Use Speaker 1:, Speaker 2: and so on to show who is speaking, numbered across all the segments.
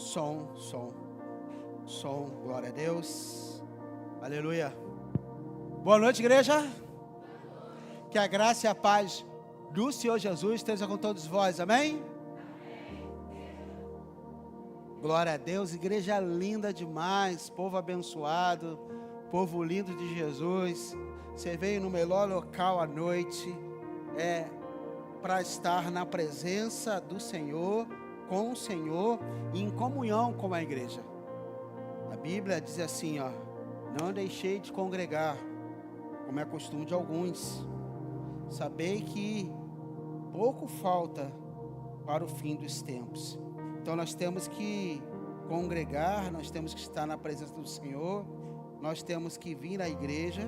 Speaker 1: Som, glória a Deus, aleluia. Boa noite, igreja. Que a graça e a paz do Senhor Jesus esteja com todos vós, amém? Glória a Deus, igreja linda demais, povo abençoado, povo lindo de Jesus. Você veio no melhor local à noite, para estar na presença do Senhor, com o Senhor e em comunhão com a igreja. A Bíblia diz assim, não deixei de congregar, como é costume de alguns. Sabei que pouco falta para o fim dos tempos. Então nós temos que congregar, nós temos que estar na presença do Senhor, nós temos que vir à igreja,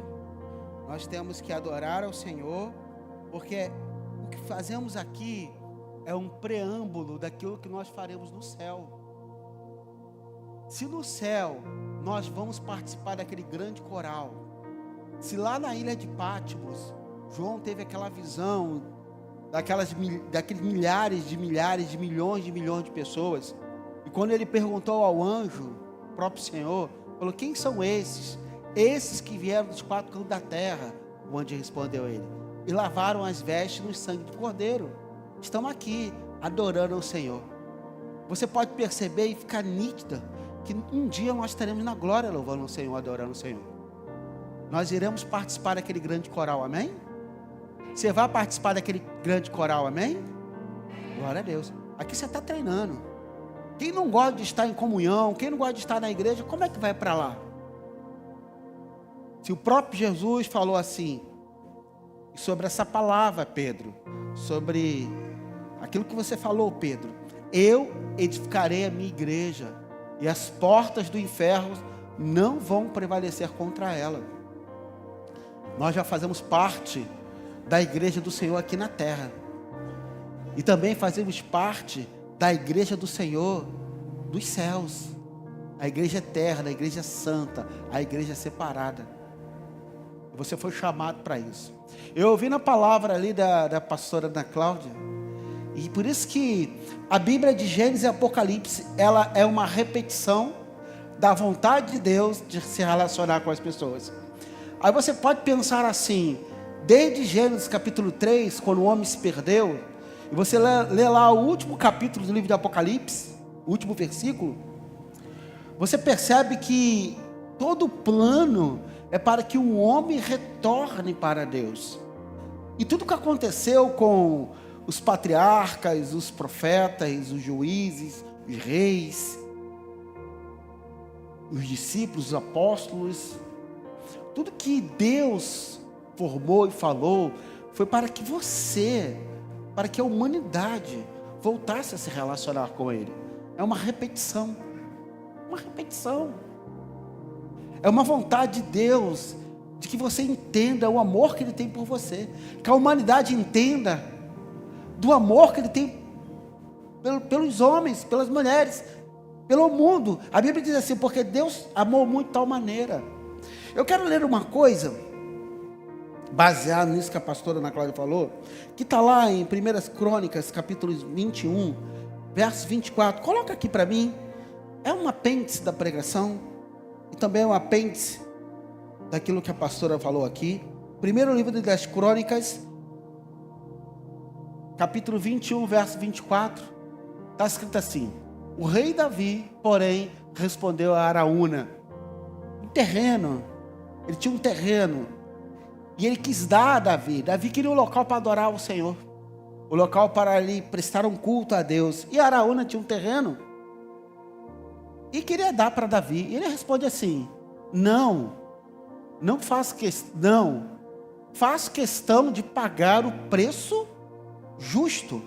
Speaker 1: nós temos que adorar ao Senhor, porque o que fazemos aqui é um preâmbulo daquilo que nós faremos no céu. Se no céu nós vamos participar daquele grande coral, se lá na ilha de Patmos, João teve aquela visão daqueles milhares de milhões de pessoas, e quando ele perguntou ao anjo, o próprio Senhor, falou, quem são esses? Esses que vieram dos quatro cantos da terra. O anjo respondeu a ele, e lavaram as vestes no sangue do Cordeiro, estão aqui adorando ao Senhor. Você pode perceber e ficar nítida que um dia nós estaremos na glória louvando o Senhor, adorando o Senhor. Nós iremos participar daquele grande coral, amém? Você vai participar daquele grande coral, amém? Glória a Deus. Aqui você está treinando. Quem não gosta de estar em comunhão, quem não gosta de estar na igreja, como é que vai para lá? Se o próprio Jesus falou assim, sobre essa palavra, Pedro, sobre aquilo que você falou, Pedro, eu edificarei a minha igreja, e as portas do inferno não vão prevalecer contra ela. Nós já fazemos parte da igreja do Senhor aqui na terra, e também fazemos parte da igreja do Senhor dos céus, a igreja eterna, a igreja santa, a igreja separada. Você foi chamado para isso. Eu ouvi na palavra ali da pastora Ana Cláudia, e por isso que a Bíblia de Gênesis e Apocalipse, ela é uma repetição da vontade de Deus de se relacionar com as pessoas. Aí você pode pensar assim, desde Gênesis capítulo 3, quando o homem se perdeu, e você lê lá o último capítulo do livro de Apocalipse, o último versículo, você percebe que todo o plano é para que o homem retorne para Deus. E tudo que aconteceu com os patriarcas, os profetas, os juízes, os reis, os discípulos, os apóstolos, tudo que Deus formou e falou, foi para que para que a humanidade voltasse a se relacionar com Ele. É uma repetição. É uma vontade de Deus, de que você entenda o amor que Ele tem por você, que a humanidade entenda do amor que Ele tem pelos homens, pelas mulheres, pelo mundo. A Bíblia diz assim, porque Deus amou muito de tal maneira. Eu quero ler uma coisa, baseado nisso que a pastora Ana Cláudia falou, que está lá em 1 Crônicas, capítulo 21, verso 24. Coloca aqui para mim. É um apêndice da pregação, e também é um apêndice daquilo que a pastora falou aqui. Primeiro livro das Crônicas, capítulo 21, verso 24, está escrito assim, o rei Davi, porém, respondeu a Araúna, ele tinha um terreno, e ele quis dar a Davi queria um local para adorar o Senhor, o local para ali prestar um culto a Deus, e Araúna tinha um terreno, e queria dar para Davi, e ele responde assim, não faço questão de pagar o preço justo,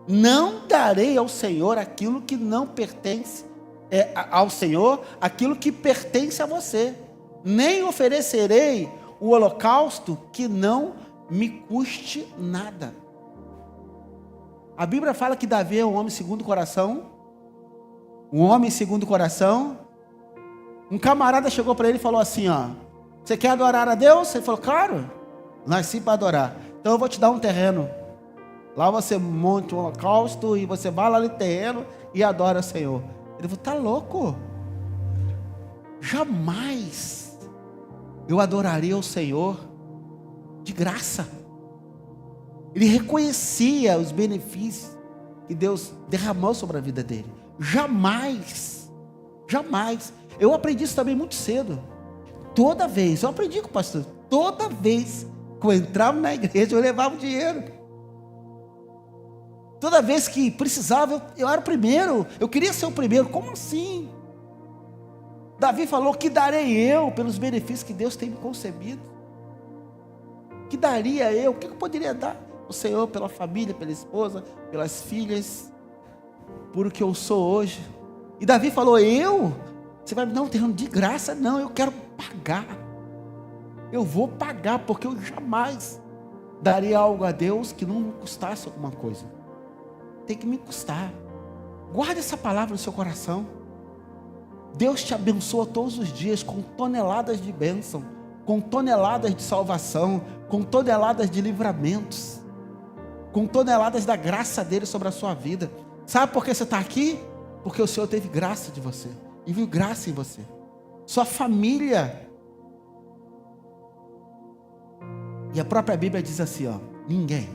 Speaker 1: não darei ao Senhor aquilo que não pertence ao Senhor, aquilo que pertence a você, nem oferecerei o holocausto que não me custe nada. A Bíblia fala que Davi é um homem segundo o coração, um camarada chegou para ele e falou assim, você quer adorar a Deus? Ele falou, claro, nasci para adorar, então eu vou te dar um terreno, lá você monta um holocausto e você vai lá no terreno e adora o Senhor. Ele falou, tá louco? Jamais eu adoraria o Senhor de graça. Ele reconhecia os benefícios que Deus derramou sobre a vida dele. Jamais, jamais. Eu aprendi isso também muito cedo. Toda vez, eu aprendi com o pastor, toda vez que eu entrava na igreja, eu levava o dinheiro. Toda vez que precisava, eu era o primeiro, eu queria ser o primeiro. Como assim? Davi falou, que darei eu pelos benefícios que Deus tem me concebido? Que daria eu? O que eu poderia dar ao Senhor pela família, pela esposa, pelas filhas, por o que eu sou hoje? E Davi falou, você vai me dar um terreno de graça? Não, eu quero pagar. Eu vou pagar, porque eu jamais daria algo a Deus que não me custasse alguma coisa. Tem que me custar. Guarde essa palavra no seu coração. Deus te abençoa todos os dias com toneladas de bênção, com toneladas de salvação, com toneladas de livramentos, com toneladas da graça dele sobre a sua vida. Sabe por que você está aqui? Porque o Senhor teve graça de você, e viu graça em você. Sua família. E a própria Bíblia diz assim, ninguém,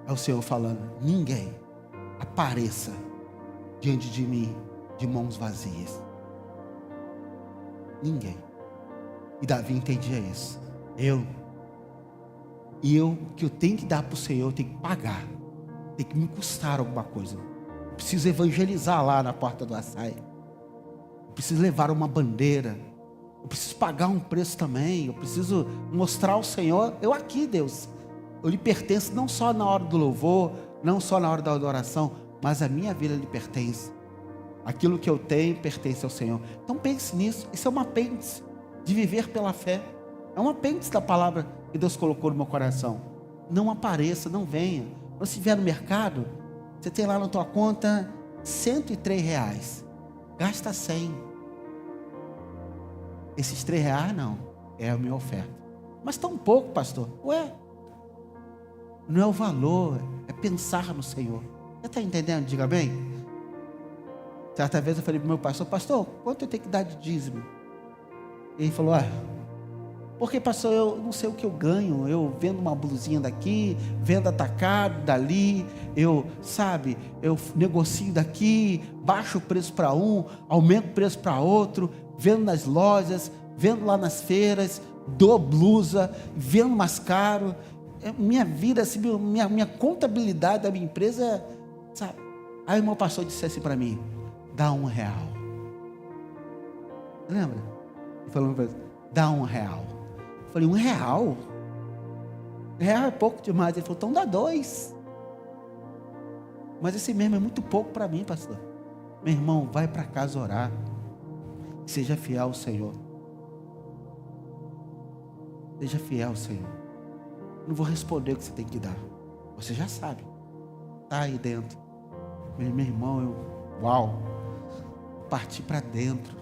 Speaker 1: é o Senhor falando, ninguém apareça diante de mim de mãos vazias. Ninguém. E Davi entendia isso. Que eu tenho que dar para o Senhor, eu tenho que pagar, tem que me custar alguma coisa. Eu preciso evangelizar lá na porta do açaí, eu preciso levar uma bandeira, eu preciso pagar um preço também, eu preciso mostrar ao Senhor, eu aqui, Deus, eu lhe pertenço não só na hora do louvor, não só na hora da adoração, mas a minha vida lhe pertence. Aquilo que eu tenho pertence ao Senhor. Então pense nisso. Isso é um apêndice de viver pela fé. É um apêndice da palavra que Deus colocou no meu coração. Não apareça, não venha. Quando você estiver no mercado, você tem lá na tua conta R$103. Gasta 100. Esses R$3 não, é a minha oferta. Mas tão pouco, pastor. Não é o valor, é pensar no Senhor. Você está entendendo? Diga bem. Certa vez eu falei para o meu pastor, quanto eu tenho que dar de dízimo? Ele falou, porque pastor, eu não sei o que eu ganho, eu vendo uma blusinha daqui, vendo atacado dali, eu negocio daqui, baixo o preço para um, aumento o preço para outro, vendo nas lojas, vendo lá nas feiras, dou blusa, vendo mais caro. Minha vida, assim, minha contabilidade da minha empresa, sabe? Aí o meu pastor disse assim para mim, dá R$1. Lembra? Ele falou, dá R$1. Eu falei, R$1? R$1 é pouco demais. Ele falou, então dá 2. Mas esse mesmo é muito pouco para mim, pastor. Meu irmão, vai para casa orar. Seja fiel ao Senhor. Seja fiel ao Senhor. Não vou responder o que você tem que dar. Você já sabe. Está aí dentro. Meu irmão, parti para dentro.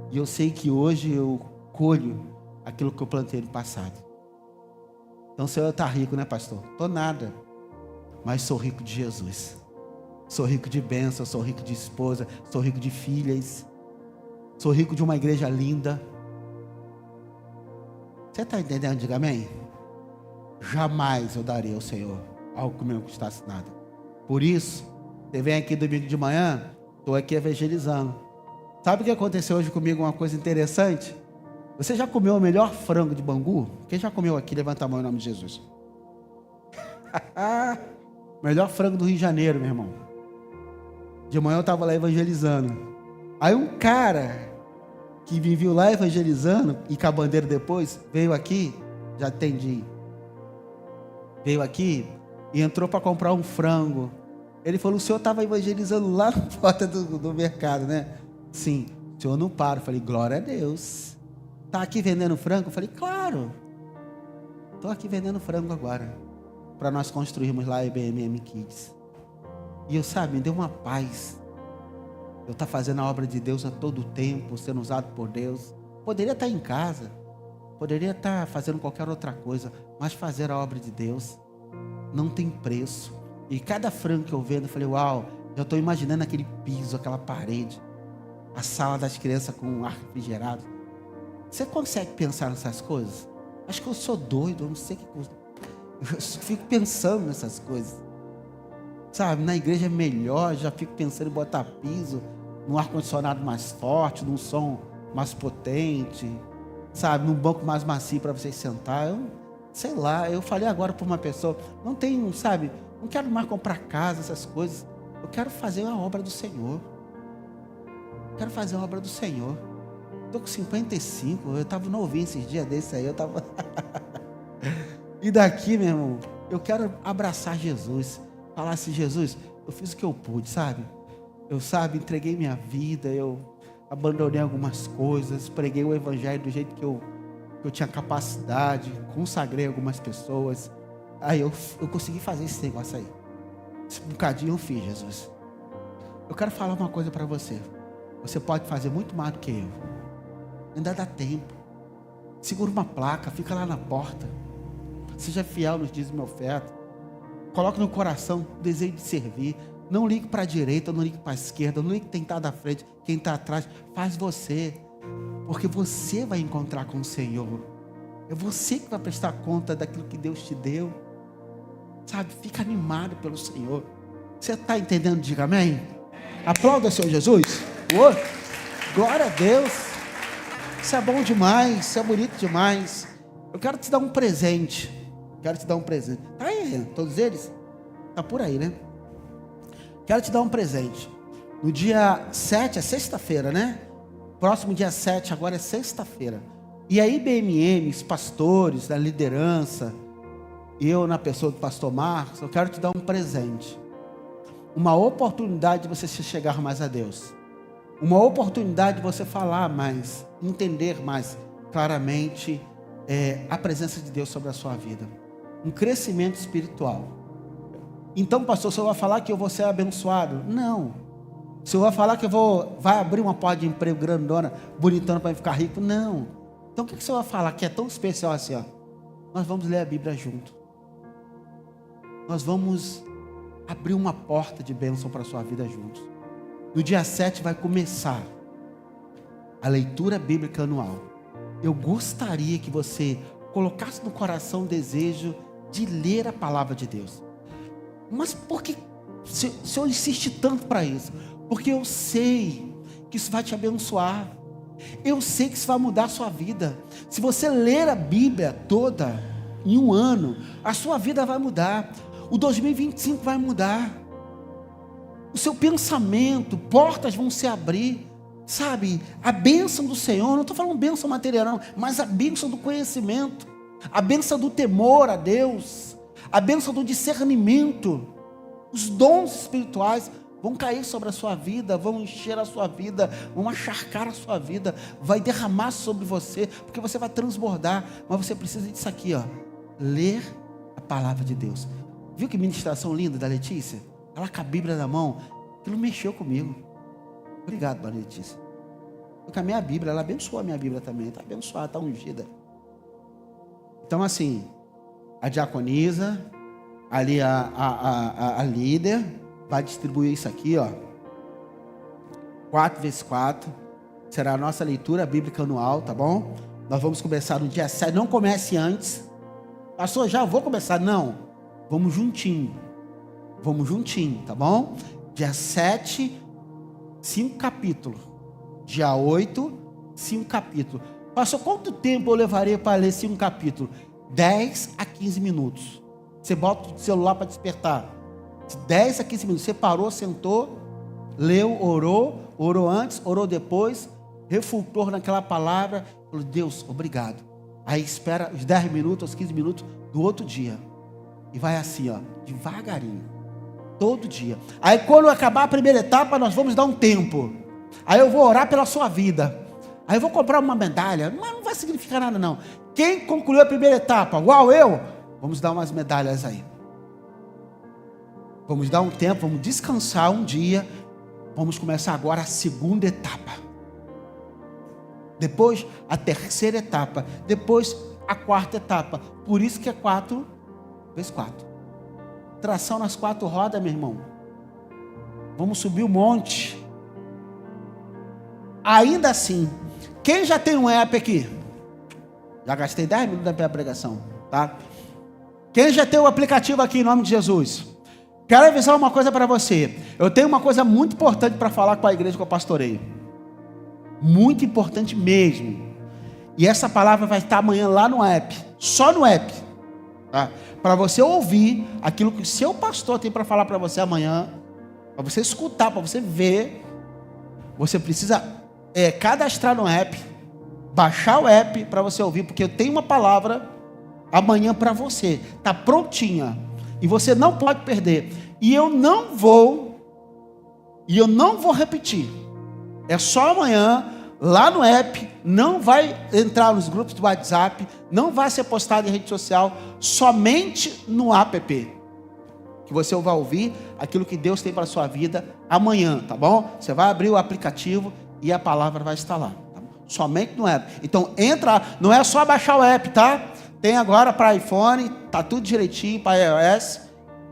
Speaker 1: E eu sei que hoje eu colho aquilo que eu plantei no passado. Então o Senhor está rico, né, pastor? Estou nada. Mas sou rico de Jesus. Sou rico de bênção, sou rico de esposa, sou rico de filhas. Sou rico de uma igreja linda. Você está entendendo? Diga amém. Jamais eu daria ao Senhor algo que não custasse nada. Por isso, você vem aqui domingo de manhã, estou aqui evangelizando. Sabe o que aconteceu hoje comigo? Uma coisa interessante. Você já comeu o melhor frango de Bangu? Quem já comeu aqui? Levanta a mão em nome de Jesus. Melhor frango do Rio de Janeiro, meu irmão. De manhã eu estava lá evangelizando. Aí um cara que me viu lá evangelizando e com a bandeira depois, veio aqui, já atendi. Veio aqui e entrou para comprar um frango. Ele falou, o senhor estava evangelizando lá na porta do mercado, né? Sim, o senhor não para. Eu falei, glória a Deus. Está aqui vendendo frango? Eu falei, claro. Estou aqui vendendo frango agora. Para nós construirmos lá a IBMM Kids. E eu, me deu uma paz. Eu estar fazendo a obra de Deus a todo tempo, sendo usado por Deus. Poderia estar em casa. Poderia estar fazendo qualquer outra coisa. Mas fazer a obra de Deus não tem preço. E cada frango que eu vendo, eu falei, Já estou imaginando aquele piso, aquela parede, a sala das crianças com ar refrigerado. Você consegue pensar nessas coisas? Acho que eu sou doido, eu não sei o que eu fico pensando nessas coisas. Sabe, na igreja é melhor, já fico pensando em botar piso, num ar-condicionado mais forte, num som mais potente, sabe, num banco mais macio para vocês sentar. Eu, sei lá, eu falei agora para uma pessoa, não tenho, sabe, não quero mais comprar casa, essas coisas. Eu quero fazer a obra do Senhor. Quero fazer a obra do Senhor. Estou com 55, eu estava novinho esses dias desses aí, eu estava... E daqui, meu irmão, eu quero abraçar Jesus. Falar assim, Jesus, eu fiz o que eu pude, sabe? Eu, sabe, entreguei minha vida, eu abandonei algumas coisas, preguei o evangelho do jeito que eu tinha capacidade, consagrei algumas pessoas. Aí eu consegui fazer esse negócio aí. Um bocadinho eu fiz, Jesus. Eu quero falar uma coisa para você. Você pode fazer muito mais do que eu. Ainda dá tempo. Segura uma placa, fica lá na porta. Seja fiel nos dízimos e oferta. Coloque no coração o desejo de servir. Não ligue para a direita, não ligue para a esquerda, não ligue quem está da frente, quem está atrás. Faz você. Porque você vai encontrar com o Senhor. É você que vai prestar conta daquilo que Deus te deu. Sabe, fica animado pelo Senhor. Você está entendendo? Diga amém. Aplauda o Senhor Jesus. Oh, glória a Deus. Isso é bom demais, isso é bonito demais. Eu quero te dar um presente. Quero te dar um presente. Tá aí, todos eles? Tá por aí, né? Quero te dar um presente. No dia 7, é sexta-feira, né? Próximo dia 7, agora é sexta-feira. E aí, BMM, os pastores, da liderança, eu na pessoa do pastor Marcos, eu quero te dar um presente. Uma oportunidade de você se chegar mais a Deus. Uma oportunidade de você falar mais, entender mais claramente a presença de Deus sobre a sua vida. Um crescimento espiritual. Então, pastor, o senhor vai falar que eu vou ser abençoado? Não. O senhor vai falar que vai abrir uma porta de emprego grandona, bonitona para ficar rico? Não. Então, o que o senhor vai falar que é tão especial assim? Ó? Nós vamos ler a Bíblia junto. Nós vamos abrir uma porta de bênção para a sua vida juntos. No dia 7 vai começar a leitura bíblica anual. Eu gostaria que você colocasse no coração o desejo de ler a palavra de Deus. Mas por que o Senhor insiste tanto para isso? Porque eu sei que isso vai te abençoar. Eu sei que isso vai mudar a sua vida. Se você ler a Bíblia toda em um ano, a sua vida vai mudar. O 2025 vai mudar. O seu pensamento, portas vão se abrir. Sabe, a bênção do Senhor, não estou falando bênção material não, mas a bênção do conhecimento, a bênção do temor a Deus, a bênção do discernimento, os dons espirituais vão cair sobre a sua vida, vão encher a sua vida, vão encharcar a sua vida, vai derramar sobre você, porque você vai transbordar, mas você precisa disso aqui, ó, ler a palavra de Deus. Viu que ministração linda da Letícia? Ela com a Bíblia na mão, aquilo mexeu comigo. Obrigado, Maria Letícia. Porque a minha Bíblia, ela abençoou a minha Bíblia também. Está abençoada, está ungida. Então assim, a diaconisa, ali a líder, vai distribuir isso aqui, ó. 4x4. Será a nossa leitura bíblica anual, tá bom? Nós vamos começar no dia 7. Não comece antes. Pastor, já vou começar. Não. Vamos juntinho. Vamos juntinho, tá bom? Dia 7, 5 capítulos. Dia 8, 5 capítulos. Pastor, quanto tempo eu levaria para ler 5 capítulos? 10 a 15 minutos. Você bota o celular para despertar. 10 a 15 minutos. Você parou, sentou, leu, orou antes, orou depois, refultou naquela palavra, falou, Deus, obrigado. Aí espera os 10 minutos, os 15 minutos do outro dia. E vai assim, ó, devagarinho. Todo dia. Aí quando acabar a primeira etapa, nós vamos dar um tempo. Aí eu vou orar pela sua vida. Aí eu vou comprar uma medalha. Mas não vai significar nada não. Quem concluiu a primeira etapa, igual eu, vamos dar umas medalhas aí. Vamos dar um tempo, vamos descansar um dia. Vamos começar agora a segunda etapa. Depois a terceira etapa. Depois a quarta etapa. Por isso que é 4 × 4. Tração nas 4 rodas, meu irmão. Vamos subir o monte. Ainda assim, quem já tem um app aqui? Já gastei 10 minutos da minha pregação, tá? Quem já tem o aplicativo aqui em nome de Jesus? Quero avisar uma coisa para você. Eu tenho uma coisa muito importante para falar com a igreja que eu pastoreio. Muito importante mesmo. E essa palavra vai estar amanhã lá no app. Só no app. Tá? Para você ouvir aquilo que o seu pastor tem para falar para você amanhã. Para você escutar, para você ver. Você precisa cadastrar no app. Baixar o app para você ouvir. Porque eu tenho uma palavra amanhã para você. Está prontinha. E você não pode perder. E eu não vou repetir. É só amanhã, lá no app, não vai entrar nos grupos do WhatsApp, não vai ser postado em rede social, somente no app. Que você vai ouvir aquilo que Deus tem para a sua vida amanhã, tá bom? Você vai abrir o aplicativo e a palavra vai estar lá. Tá? Somente no app. Então entra, não é só baixar o app, tá? Tem agora para iPhone, tá tudo direitinho, para iOS,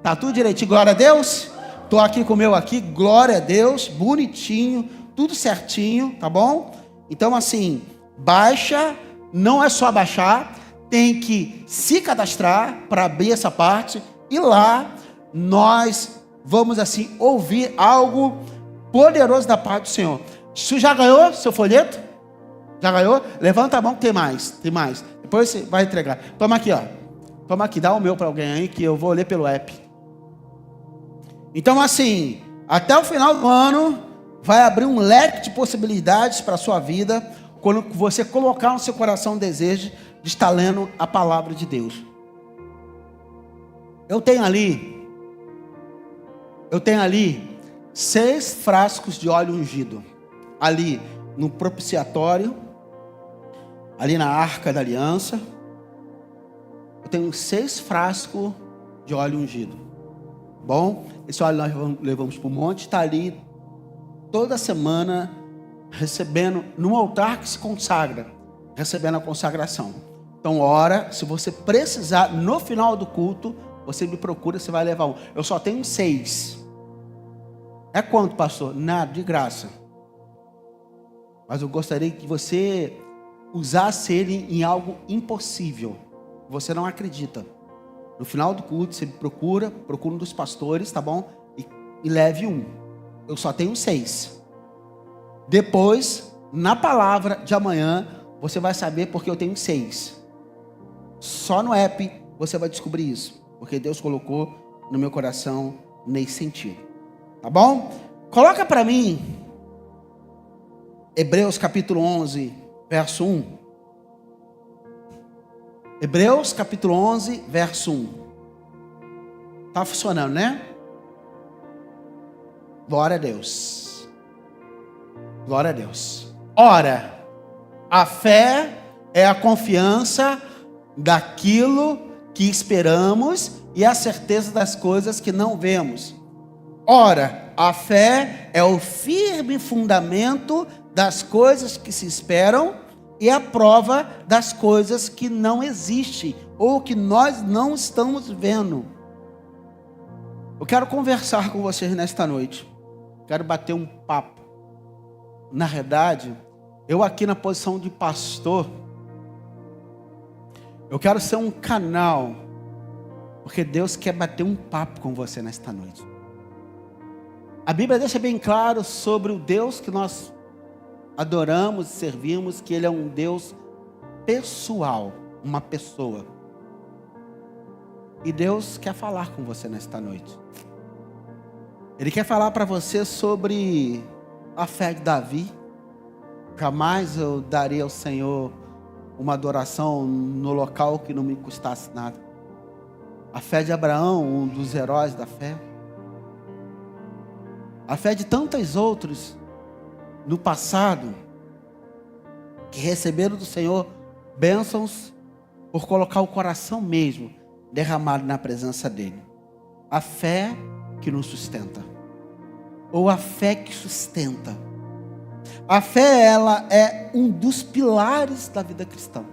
Speaker 1: tá tudo direitinho, glória a Deus. Estou aqui com o meu aqui, glória a Deus, bonitinho, tudo certinho, tá bom? Então assim, baixa, não é só baixar, tem que se cadastrar para abrir essa parte, e lá nós vamos assim, ouvir algo poderoso da parte do Senhor. Você já ganhou seu folheto? Já ganhou? Levanta a mão que tem mais, tem mais. Depois você vai entregar. Toma aqui, ó. Toma aqui, dá o meu para alguém aí, que eu vou ler pelo app. Então assim, até o final do ano, vai abrir um leque de possibilidades para a sua vida, quando você colocar no seu coração o desejo de estar lendo a palavra de Deus. Eu tenho ali 6 frascos de óleo ungido, ali no propiciatório, ali na arca da aliança. Eu tenho 6 frascos de óleo ungido. Bom, esse óleo nós levamos para o monte, está ali toda semana, recebendo, num altar que se consagra, recebendo a consagração. Então ora, se você precisar, no final do culto, você me procura, você vai levar um. Eu só tenho 6. É quanto, pastor? Nada, de graça. Mas eu gostaria que você usasse ele em algo impossível. Você não acredita. No final do culto, você procura um dos pastores, tá bom? E leve um. Eu só tenho 6. Depois, na palavra de amanhã, você vai saber porque eu tenho 6. Só no app você vai descobrir isso. Porque Deus colocou no meu coração nesse sentido. Tá bom? Coloca para mim Hebreus capítulo 11, verso 1. Hebreus capítulo 11, verso 1. Tá funcionando, né? Glória a Deus. Glória a Deus. Ora, a fé é a confiança daquilo que esperamos e a certeza das coisas que não vemos. Ora, a fé é o firme fundamento das coisas que se esperam e a prova das coisas que não existem ou que nós não estamos vendo. Eu quero conversar com vocês nesta noite. Quero bater um papo. Na verdade, eu aqui na posição de pastor, eu quero ser um canal, porque Deus quer bater um papo com você nesta noite. A Bíblia deixa bem claro sobre o Deus que nós adoramos e servimos, que Ele é um Deus pessoal, uma pessoa. E Deus quer falar com você nesta noite. Ele quer falar para você sobre a fé de Davi. Jamais eu daria ao Senhor uma adoração no local que não me custasse nada. A fé de Abraão, um dos heróis da fé. A fé de tantos outros no passado, que receberam do Senhor bênçãos por colocar o coração mesmo derramado na presença dEle. A fé que nos sustenta, ou a fé que sustenta. A fé, ela é um dos pilares da vida cristã.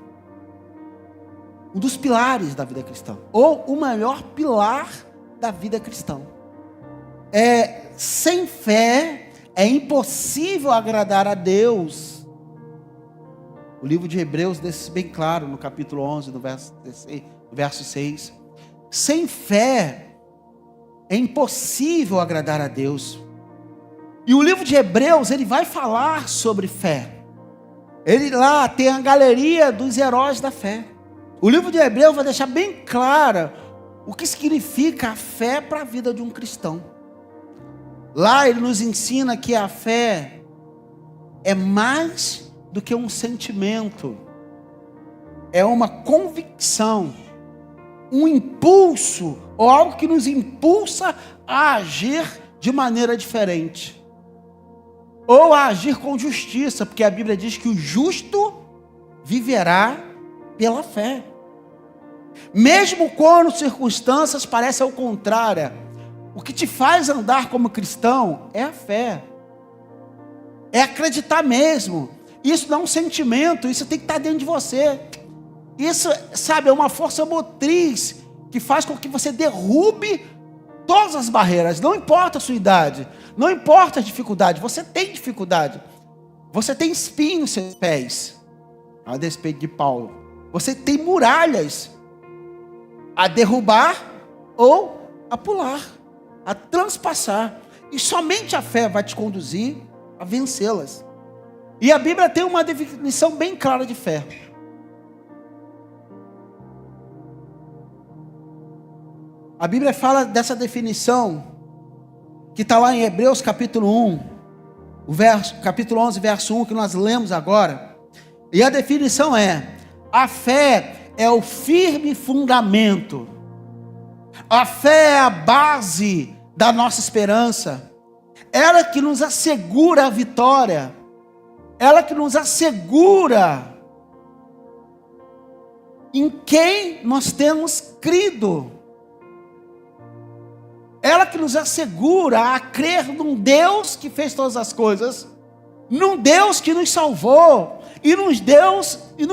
Speaker 1: Um dos pilares da vida cristã, ou o maior pilar da vida cristã. sem fé é impossível agradar a Deus. O livro de Hebreus deixa isso bem claro no capítulo 11, no verso 6. Sem fé é impossível agradar a Deus. E o livro de Hebreus, ele vai falar sobre fé. Ele lá tem a galeria dos heróis da fé. O livro de Hebreus vai deixar bem clara o que significa a fé para a vida de um cristão. Lá ele nos ensina que a fé é mais do que um sentimento. É uma convicção, um impulso, ou algo que nos impulsa a agir de maneira diferente. Ou a agir com justiça, porque a Bíblia diz que o justo viverá pela fé. Mesmo quando circunstâncias parecem ao contrário, o que te faz andar como cristão é a fé. É acreditar mesmo. Isso não é um sentimento, isso tem que estar dentro de você. Isso, sabe, é uma força motriz que faz com que você derrube todas as barreiras. Não importa a sua idade, não importa a dificuldade. Você tem dificuldade. Você tem espinho nos seus pés, a despeito de Paulo. Você tem muralhas a derrubar ou a pular, a transpassar. E somente a fé vai te conduzir a vencê-las. E a Bíblia tem uma definição bem clara de fé. A Bíblia fala dessa definição, que está lá em Hebreus capítulo 1, capítulo 11, verso 1, que nós lemos agora. E a definição é: a fé é o firme fundamento. A fé é a base da nossa esperança. Ela que nos assegura a vitória. Ela que nos assegura em quem nós temos crido. Ela que nos assegura a crer num Deus que fez todas as coisas, num Deus que nos salvou, e no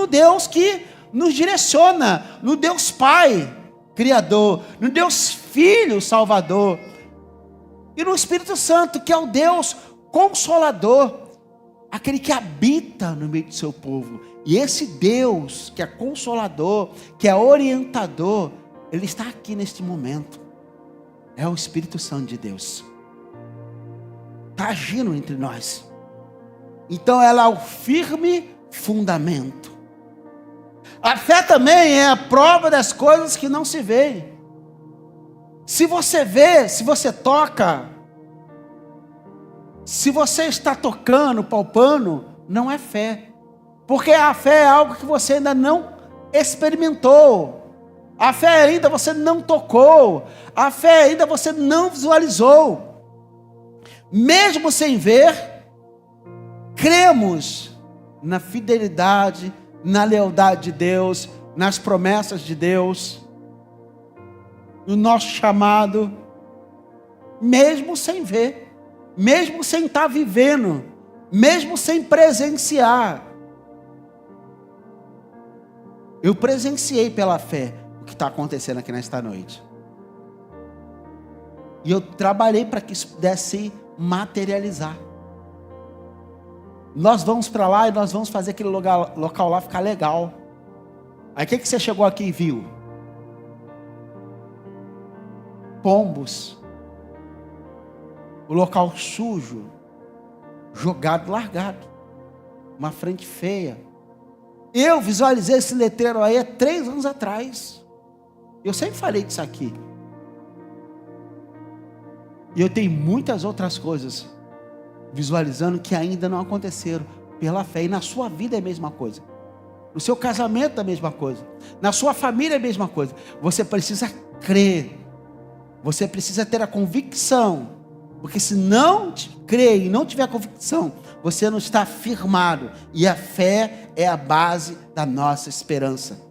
Speaker 1: Deus que nos direciona, no Deus Pai, Criador, no Deus Filho, Salvador, e no Espírito Santo, que é o Deus Consolador, aquele que habita no meio do seu povo. E esse Deus, que é Consolador, que é orientador, Ele está aqui neste momento. É o Espírito Santo de Deus. Está agindo entre nós. Então ela é o firme fundamento. A fé também é a prova das coisas que não se veem. Se você vê, se você toca, se você está tocando, palpando, não é fé. Porque a fé é algo que você ainda não experimentou. A fé ainda você não tocou. A fé ainda você não visualizou. Mesmo sem ver, cremos na fidelidade, na lealdade de Deus, nas promessas de Deus, no nosso chamado, mesmo sem ver, mesmo sem estar vivendo, mesmo sem presenciar. Eu presenciei pela fé o que está acontecendo aqui nesta noite. E eu trabalhei para que isso pudesse materializar. Nós vamos para lá e nós vamos fazer aquele local lá ficar legal. Aí o que você chegou aqui e viu? Pombos. O local sujo. Jogado, largado. Uma frente feia. Eu visualizei esse letreiro aí há 3 anos atrás. Eu sempre falei disso aqui. E eu tenho muitas outras coisas visualizando que ainda não aconteceram pela fé. E na sua vida é a mesma coisa. No seu casamento é a mesma coisa. Na sua família é a mesma coisa. Você precisa crer. Você precisa ter a convicção. Porque se não crer e não tiver convicção, você não está firmado. E a fé é a base da nossa esperança.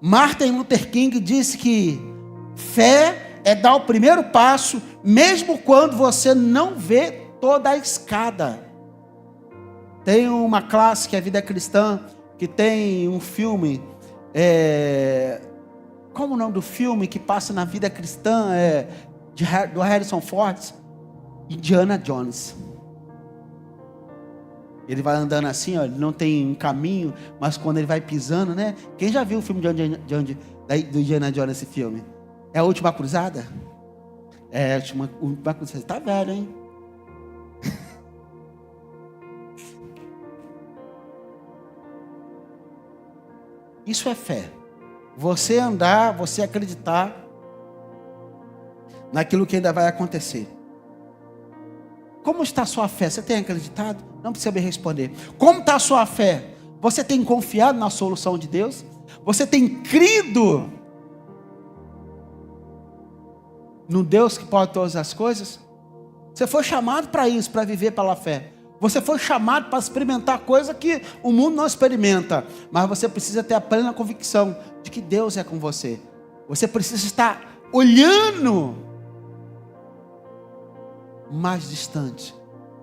Speaker 1: Martin Luther King disse que fé é dar o primeiro passo, mesmo quando você não vê toda a escada. Tem uma classe que é a Vida Cristã, que tem um filme, como o nome do filme que passa na Vida Cristã, do Harrison Ford, Indiana Jones. Ele vai andando assim, ó, ele não tem um caminho, mas quando ele vai pisando, né? Quem já viu o filme do Indiana Jones, esse filme? É a Última Cruzada? É a Última Cruzada. Você tá velho, hein? Isso é fé. Você andar, você acreditar naquilo que ainda vai acontecer. Como está a sua fé? Você tem acreditado? Não precisa me responder. Como está a sua fé? Você tem confiado na solução de Deus? Você tem crido no Deus que pode todas as coisas? Você foi chamado para isso, para viver pela fé. Você foi chamado para experimentar coisa que o mundo não experimenta. Mas você precisa ter a plena convicção de que Deus é com você. Você precisa estar olhando mais distante.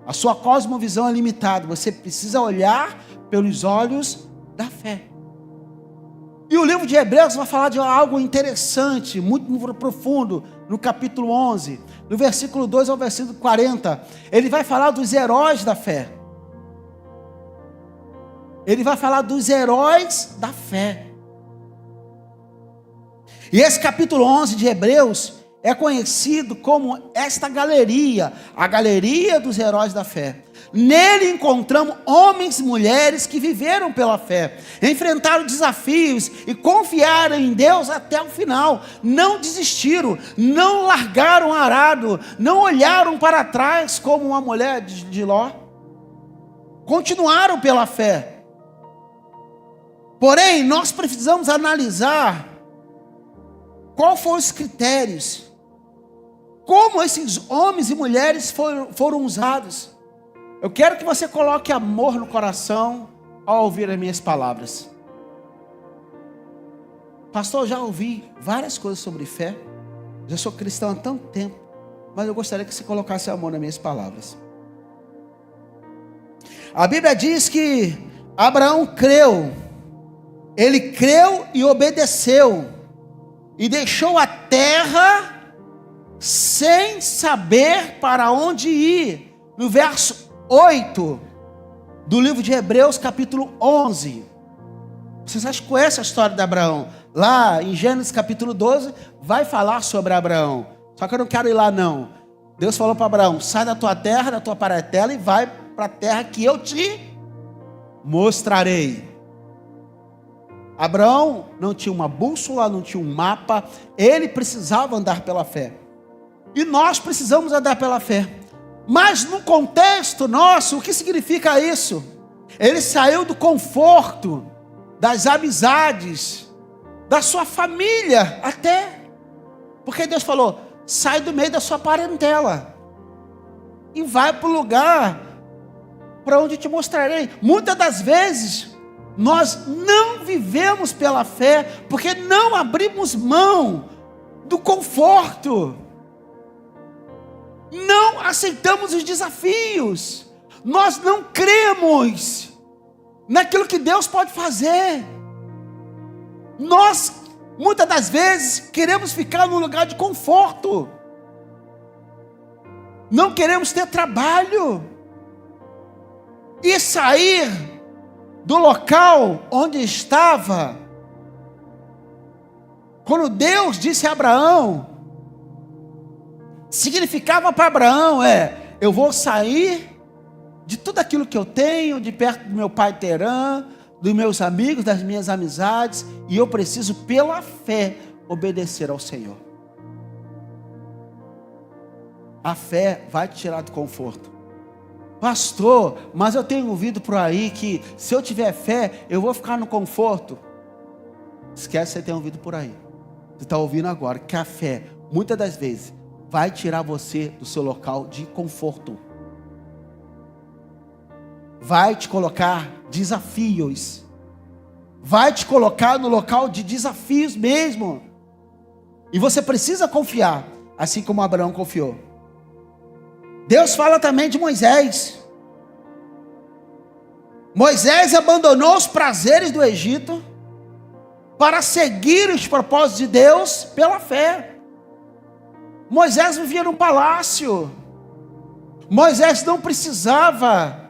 Speaker 1: A sua cosmovisão é limitada. Você precisa olhar pelos olhos da fé. E o livro de Hebreus vai falar de algo interessante, muito profundo, no capítulo 11, no versículo 2 ao versículo 40. Ele vai falar dos heróis da fé. Ele vai falar dos heróis da fé. E esse capítulo 11 de Hebreus é conhecido como esta galeria, a galeria dos heróis da fé. Nele encontramos homens e mulheres que viveram pela fé, enfrentaram desafios e confiaram em Deus até o final. Não desistiram, não largaram o arado, não olharam para trás como uma mulher de Ló. Continuaram pela fé. Porém, nós precisamos analisar quais foram os critérios, como esses homens e mulheres foram usados. Eu quero que você coloque amor no coração ao ouvir as minhas palavras. Pastor, eu já ouvi várias coisas sobre fé. Já sou cristão há tanto tempo. Mas eu gostaria que você colocasse amor nas minhas palavras. A Bíblia diz que Abraão creu. Ele creu e obedeceu. E deixou a terra sem saber para onde ir. No verso 8 do livro de Hebreus, capítulo 11. Vocês acham que conhecem a história de Abraão? Lá em Gênesis capítulo 12, vai falar sobre Abraão. Só que eu não quero ir lá não. Deus falou para Abraão: sai da tua terra, da tua parentela e vai para a terra que eu te mostrarei. Abraão não tinha uma bússola, não tinha um mapa. Ele precisava andar pela fé. E nós precisamos andar pela fé. Mas no contexto nosso, o que significa isso? Ele saiu do conforto, das amizades, da sua família até. Porque Deus falou: sai do meio da sua parentela e vai para o lugar para onde eu te mostrarei. Muitas das vezes nós não vivemos pela fé porque não abrimos mão do conforto. Não aceitamos os desafios. Nós não cremos naquilo que Deus pode fazer. Nós, muitas das vezes, queremos ficar num lugar de conforto. Não queremos ter trabalho. E sair do local onde estava. Quando Deus disse a Abraão, significava para Abraão eu vou sair de tudo aquilo que eu tenho, de perto do meu pai Terã, dos meus amigos, das minhas amizades, e eu preciso pela fé obedecer ao Senhor. A fé vai te tirar do conforto. Pastor, mas eu tenho ouvido por aí que se eu tiver fé, eu vou ficar no conforto. Esquece que você tem ouvido por aí. Você está ouvindo agora que a fé, muitas das vezes, vai tirar você do seu local de conforto. Vai te colocar desafios. Vai te colocar no local de desafios mesmo. E você precisa confiar, assim como Abraão confiou. Deus fala também de Moisés. Moisés abandonou os prazeres do Egito para seguir os propósitos de Deus pela fé. Moisés vivia num palácio. Moisés não precisava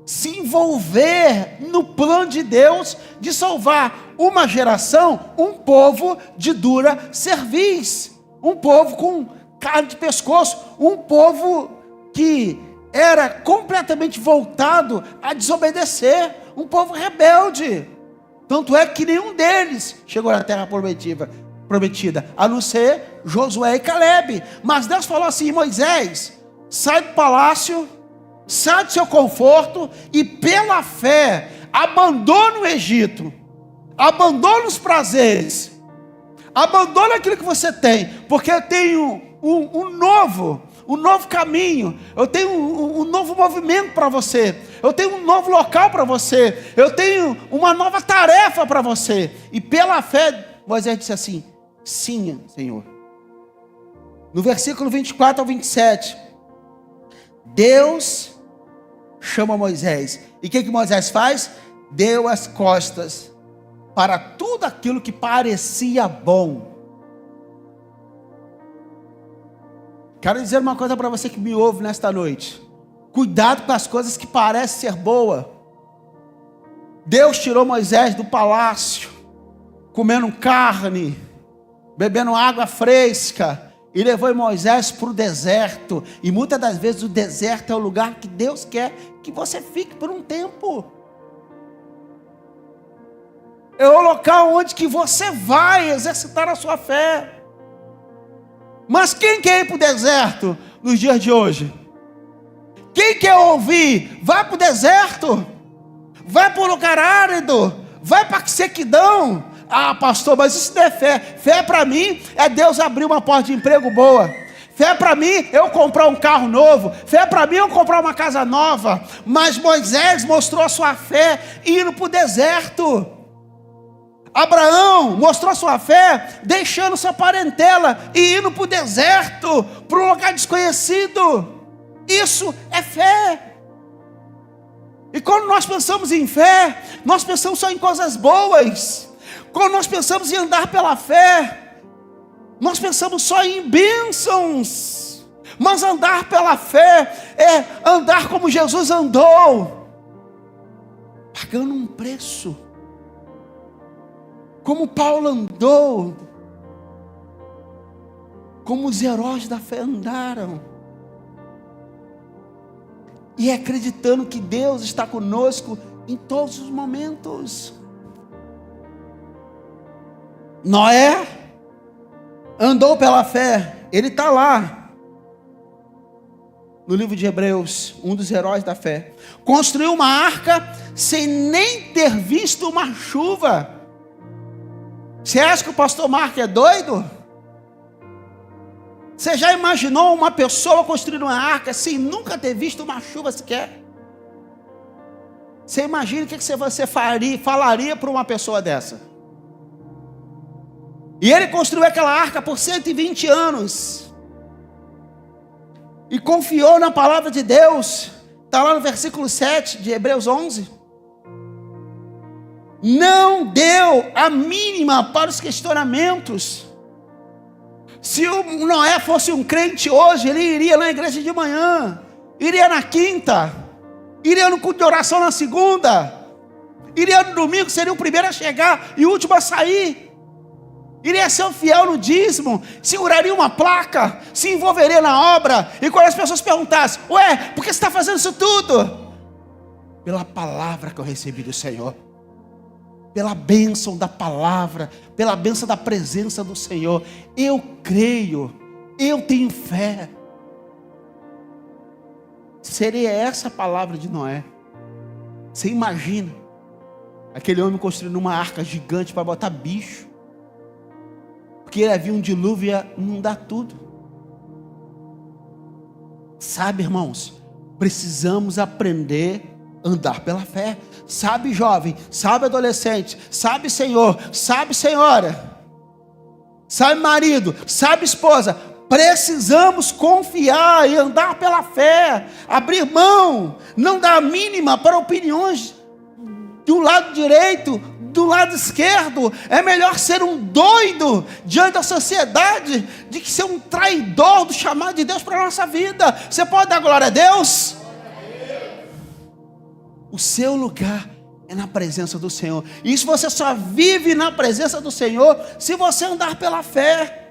Speaker 1: se envolver no plano de Deus de salvar uma geração, um povo de dura cerviz, um povo com carne de pescoço, um povo que era completamente voltado a desobedecer, um povo rebelde. Tanto é que nenhum deles chegou na terra prometida, a não ser Josué e Calebe. Mas Deus falou assim: Moisés, sai do palácio, sai do seu conforto e pela fé abandona o Egito, abandona os prazeres, abandona aquilo que você tem, porque eu tenho um novo caminho, eu tenho um novo movimento para você, eu tenho um novo local para você, eu tenho uma nova tarefa para você. E pela fé Moisés disse assim: sim, Senhor. No versículo 24 ao 27, Deus chama Moisés, e o que Moisés faz? Deu as costas para tudo aquilo que parecia bom. Quero dizer uma coisa para você que me ouve nesta noite: cuidado com as coisas que parecem ser boas. Deus tirou Moisés do palácio, comendo carne, bebendo água fresca, e levou Moisés para o deserto. E muitas das vezes o deserto é o lugar que Deus quer que você fique por um tempo. É o local onde que você vai exercitar a sua fé. Mas quem quer ir para o deserto nos dias de hoje? Quem quer ouvir? Vai para o deserto, vai para o lugar árido, vai para a sequidão. Ah, pastor, mas isso não é fé. Fé para mim é Deus abrir uma porta de emprego boa. Fé para mim eu comprar um carro novo. Fé para mim eu comprar uma casa nova. Mas Moisés mostrou a sua fé indo para o deserto. Abraão mostrou sua fé deixando sua parentela e indo para o deserto, para um lugar desconhecido. Isso é fé. E quando nós pensamos em fé, nós pensamos só em coisas boas. Quando nós pensamos em andar pela fé, nós pensamos só em bênçãos. Mas andar pela fé é andar como Jesus andou, pagando um preço, como Paulo andou, como os heróis da fé andaram, e acreditando que Deus está conosco em todos os momentos. Noé andou pela fé, ele está lá no livro de Hebreus, um dos heróis da fé. Construiu uma arca sem nem ter visto uma chuva. Você acha que o pastor Marco é doido? Você já imaginou uma pessoa construir uma arca sem nunca ter visto uma chuva sequer? Você imagina o que você falaria para uma pessoa dessa? E ele construiu aquela arca por 120 anos. E confiou na palavra de Deus. Está lá no versículo 7 de Hebreus 11. Não deu a mínima para os questionamentos. Se o Noé fosse um crente hoje, ele iria na igreja de manhã, iria na quinta, iria no culto de oração na segunda, iria no domingo, seria o primeiro a chegar e o último a sair, iria ser fiel no dízimo, seguraria uma placa, se envolveria na obra. E quando as pessoas perguntassem: ué, por que você está fazendo isso tudo? Pela palavra que eu recebi do Senhor, pela bênção da palavra, pela bênção da presença do Senhor. Eu creio, eu tenho fé. Seria essa a palavra de Noé. Você imagina aquele homem construindo uma arca gigante para botar bicho, porque havia um dilúvio e ia inundar tudo. Sabe, irmãos, precisamos aprender a andar pela fé. Sabe, jovem, sabe, adolescente, sabe, senhor, sabe, senhora, sabe, marido, sabe, esposa, precisamos confiar e andar pela fé, abrir mão, não dar a mínima para opiniões do lado direito, do lado esquerdo. É melhor ser um doido diante da sociedade do que ser um traidor do chamado de Deus para a nossa vida. Você pode dar glória a Deus? O seu lugar é na presença do Senhor. E isso você só vive na presença do Senhor se você andar pela fé.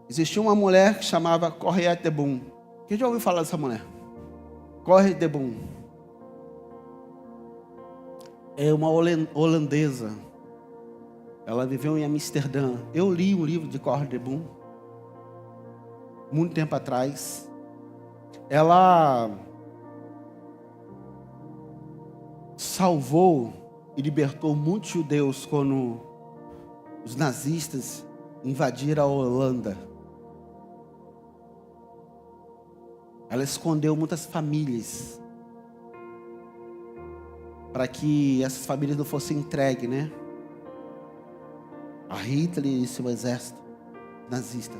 Speaker 1: Existia uma mulher que chamava Corriette de Boom. Quem já ouviu falar dessa mulher? Corriette de Boom. É uma holandesa. Ela viveu em Amsterdã. Eu li um livro de Corriette de Boom muito tempo atrás. Ela salvou e libertou muitos judeus quando os nazistas invadiram a Holanda. Ela escondeu muitas famílias para que essas famílias não fossem entregues, né? A Hitler e seu exército nazista.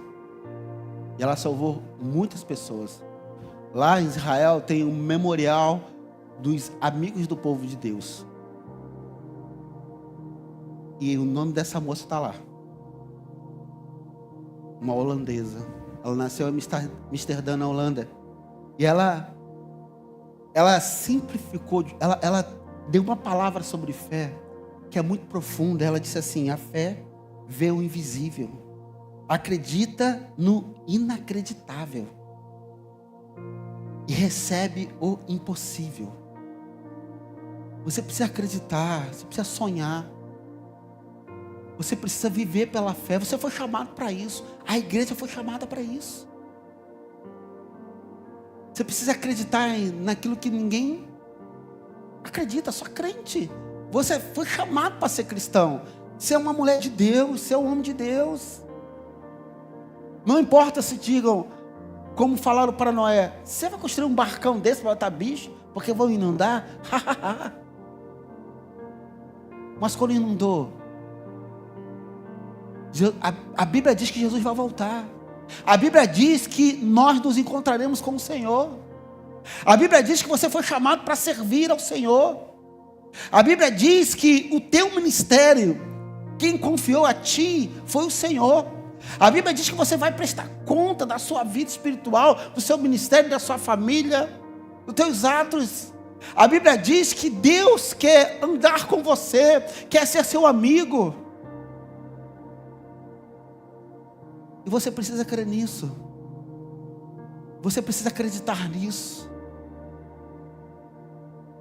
Speaker 1: E ela salvou muitas pessoas. Lá em Israel tem um memorial dos amigos do povo de Deus. E o nome dessa moça está lá. Uma holandesa. Ela nasceu em Amsterdã, na Holanda. E ela simplificou, ela deu uma palavra sobre fé que é muito profunda. Ela disse assim: a fé vê o invisível, acredita no inacreditável e recebe o impossível. Você precisa acreditar, você precisa sonhar, você precisa viver pela fé. Você foi chamado para isso, a igreja foi chamada para isso. Você precisa acreditar naquilo que ninguém acredita, só crente. Você foi chamado para ser cristão. Você é uma mulher de Deus, você é um homem de Deus. Não importa se digam, como falaram para Noé: você vai construir um barcão desse para botar bicho, porque vão inundar? Mas quando inundou, a Bíblia diz que Jesus vai voltar. A Bíblia diz que nós nos encontraremos com o Senhor. A Bíblia diz que você foi chamado para servir ao Senhor. A Bíblia diz que o teu ministério, quem confiou a ti foi o Senhor. A Bíblia diz que você vai prestar conta da sua vida espiritual, do seu ministério, da sua família, dos teus atos. A Bíblia diz que Deus quer andar com você, quer ser seu amigo. E você precisa crer nisso. Você precisa acreditar nisso.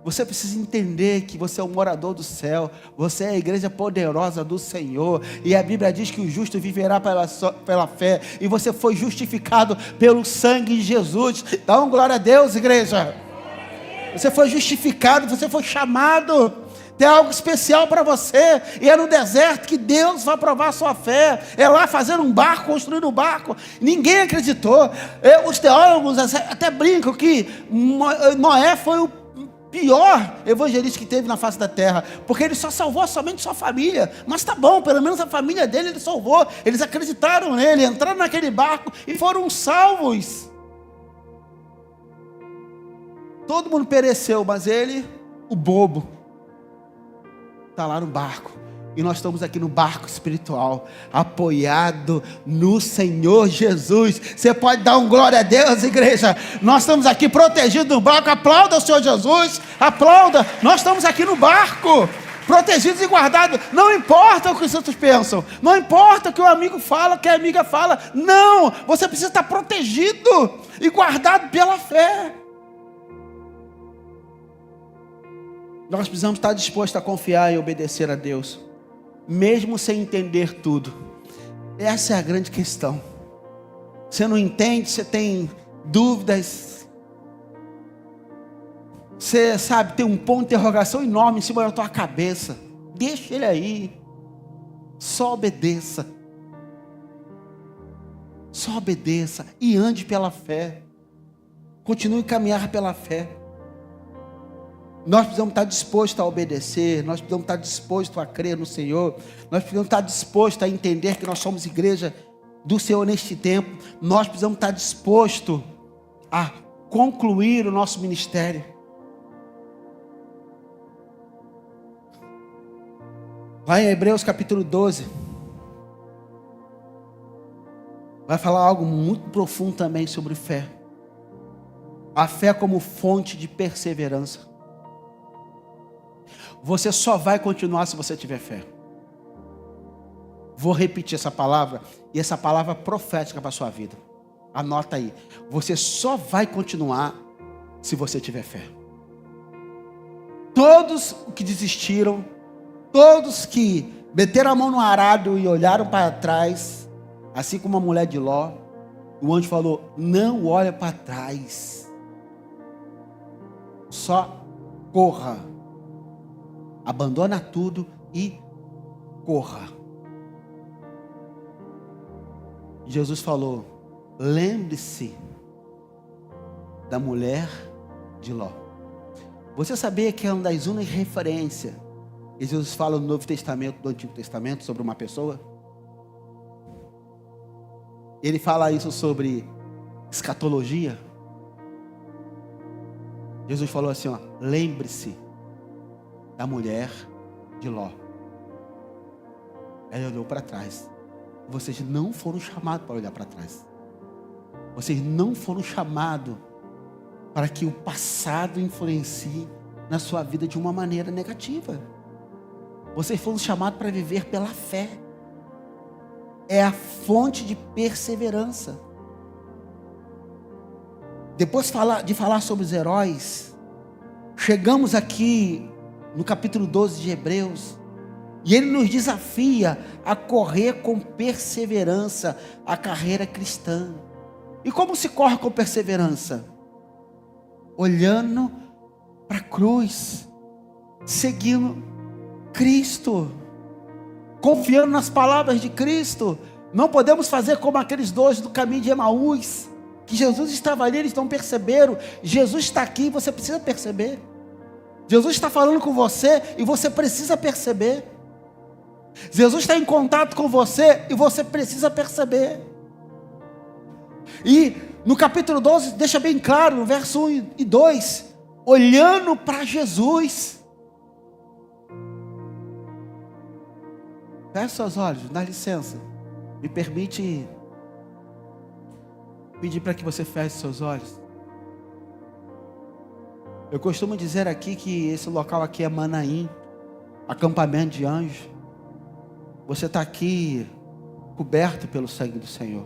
Speaker 1: Você precisa entender que você é um morador do céu. Você é a igreja poderosa do Senhor. E a Bíblia diz que o justo viverá pela fé. E você foi justificado pelo sangue de Jesus. Dá uma glória a Deus, igreja. Você foi justificado, você foi chamado. Tem algo especial para você. E é no deserto que Deus vai provar a sua fé. É lá fazendo um barco, construindo um barco. Ninguém acreditou. Os teólogos até brincam que Noé foi o pior evangelista que teve na face da terra, porque ele só salvou somente sua família. Mas tá bom, pelo menos a família dele ele salvou. Eles acreditaram nele, entraram naquele barco e foram salvos. Todo mundo pereceu, mas ele, o bobo, está lá no barco. E nós estamos aqui no barco espiritual, apoiado no Senhor Jesus. Você pode dar um glória a Deus, igreja? Nós estamos aqui protegidos no barco. Aplauda o Senhor Jesus, aplauda. Nós estamos aqui no barco, protegidos e guardados. Não importa o que os outros pensam, não importa o que o amigo fala, o que a amiga fala. Não, você precisa estar protegido e guardado pela fé. Nós precisamos estar dispostos a confiar e obedecer a Deus, mesmo sem entender tudo. Essa é a grande questão. Você não entende, você tem dúvidas, você sabe, tem um ponto de interrogação enorme em cima da tua cabeça. Deixa ele aí, só obedeça. Só obedeça e ande pela fé. Continue a caminhar pela fé. Nós precisamos estar dispostos a obedecer, nós precisamos estar dispostos a crer no Senhor, nós precisamos estar dispostos a entender que nós somos igreja do Senhor neste tempo, nós precisamos estar dispostos a concluir o nosso ministério. Vai em Hebreus capítulo 12. Vai falar algo muito profundo também sobre fé. A fé como fonte de perseverança. Você só vai continuar se você tiver fé. Vou repetir essa palavra, e essa palavra profética para a sua vida. Anota aí. Você só vai continuar se você tiver fé. Todos que desistiram, todos que meteram a mão no arado e olharam para trás, assim como a mulher de Ló, o anjo falou: não olha para trás, só corra, abandona tudo e corra. Jesus falou: lembre-se da mulher de Ló. Você sabia que é uma das únicas referências que Jesus fala no Novo Testamento, do Antigo Testamento, sobre uma pessoa? Ele fala isso sobre escatologia. Jesus falou assim, ó: lembre-se da mulher de Ló. Ele olhou para trás. Vocês não foram chamados para olhar para trás. Vocês não foram chamados para que o passado influencie na sua vida de uma maneira negativa. Vocês foram chamados para viver pela fé. É a fonte de perseverança. Depois de falar sobre os heróis, chegamos aqui no capítulo 12 de Hebreus, e ele nos desafia a correr com perseverança a carreira cristã. E como se corre com perseverança? Olhando para a cruz, seguindo Cristo, confiando nas palavras de Cristo. Não podemos fazer como aqueles dois do caminho de Emaús, que Jesus estava ali, eles não perceberam. Jesus está aqui, você precisa perceber. Jesus está falando com você e você precisa perceber. Jesus está em contato com você e você precisa perceber. E no capítulo 12 deixa bem claro, no verso 1 e 2, olhando para Jesus. Feche seus olhos, dá licença. Me permite pedir para que você feche seus olhos. Eu costumo dizer aqui que esse local aqui é Manaim, acampamento de anjos. Você está aqui coberto pelo sangue do Senhor.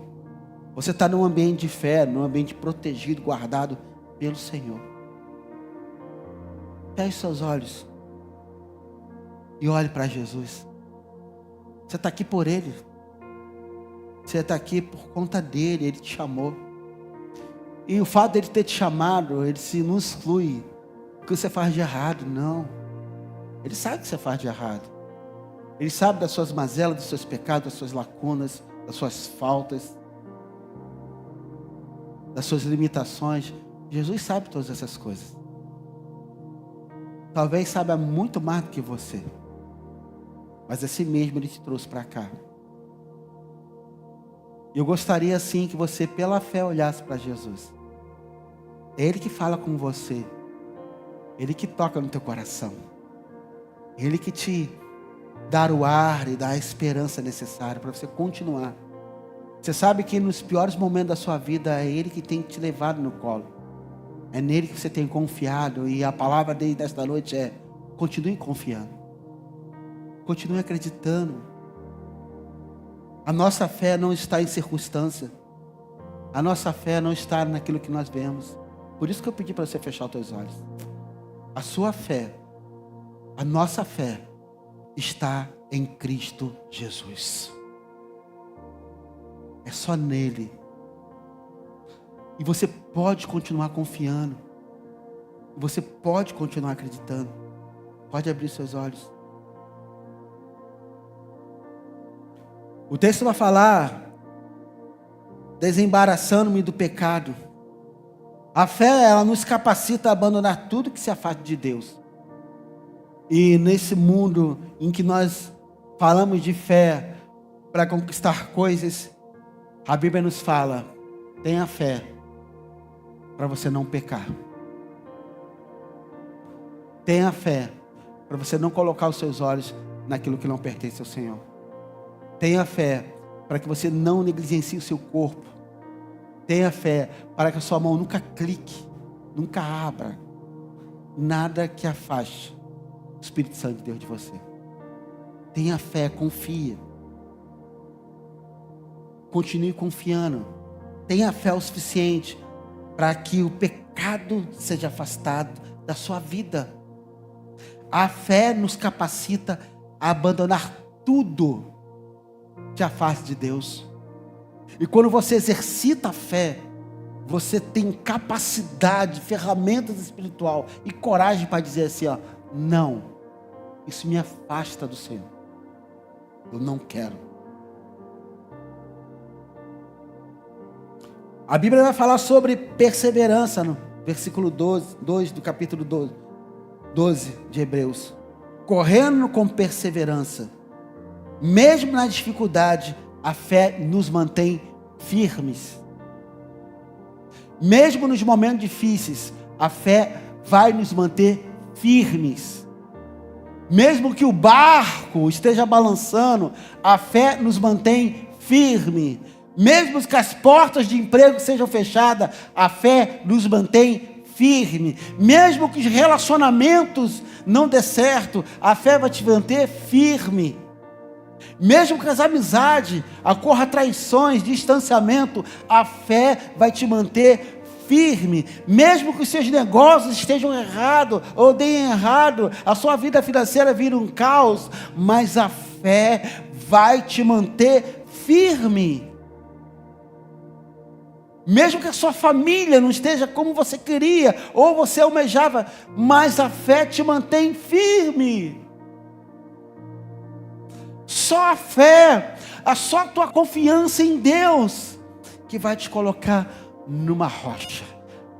Speaker 1: Você está num ambiente de fé, num ambiente protegido, guardado pelo Senhor. Feche seus olhos e olhe para Jesus. Você está aqui por Ele. Você está aqui por conta dEle. Ele te chamou. E o fato dEle ter te chamado, Ele se não exclui o que você faz de errado, não. Ele sabe o que você faz de errado. Ele sabe das suas mazelas, dos seus pecados, das suas lacunas, das suas faltas, das suas limitações. Jesus sabe todas essas coisas. Talvez saiba muito mais do que você. Mas assim mesmo Ele te trouxe para cá. Eu gostaria assim que você, pela fé, olhasse para Jesus. É Ele que fala com você. Ele que toca no teu coração. Ele que te dá o ar e dá a esperança necessária para você continuar. Você sabe que nos piores momentos da sua vida é Ele que tem te levado no colo. É nele que você tem confiado. E a palavra dele desta noite é: continue confiando. Continue acreditando. A nossa fé não está em circunstância. A nossa fé não está naquilo que nós vemos. Por isso que eu pedi para você fechar os teus olhos. A sua fé, a nossa fé, está em Cristo Jesus. É só nele. E você pode continuar confiando. Você pode continuar acreditando. Pode abrir seus olhos. O texto vai falar: desembaraçando-me do pecado. A fé, ela nos capacita a abandonar tudo que se afasta de Deus. E nesse mundo em que nós falamos de fé para conquistar coisas, A Bíblia nos fala, tenha fé para você não pecar. Tenha fé para você não colocar os seus olhos naquilo que não pertence ao Senhor. Tenha fé para que você não negligencie o seu corpo. Tenha fé para que a sua mão nunca clique, nunca abra nada que afaste o Espírito Santo de Deus de você. Tenha fé, confia. Continue confiando. Tenha fé o suficiente para que o pecado seja afastado da sua vida. A fé nos capacita a abandonar tudo que afaste de Deus. E quando você exercita a fé, você tem capacidade, ferramentas espiritual e coragem para dizer assim, ó, não, isso me afasta do Senhor. Eu não quero. A Bíblia vai falar sobre perseverança no versículo 2 do capítulo 12 de Hebreus. Correndo com perseverança, mesmo na dificuldade, a fé nos mantém firmes. Mesmo nos momentos difíceis, a fé vai nos manter firmes. Mesmo que o barco esteja balançando, a fé nos mantém firme. Mesmo que as portas de emprego sejam fechadas, a fé nos mantém firme. Mesmo que os relacionamentos não dê certo, a fé vai te manter firme. Mesmo que as amizades ocorram traições, distanciamento, a fé vai te manter firme. Mesmo que os seus negócios estejam errados ou deem errado, a sua vida financeira vira um caos, mas a fé vai te manter firme. Mesmo que a sua família não esteja como você queria ou você almejava, mas a fé te mantém firme. Só a fé, só a tua confiança em Deus que vai te colocar numa rocha.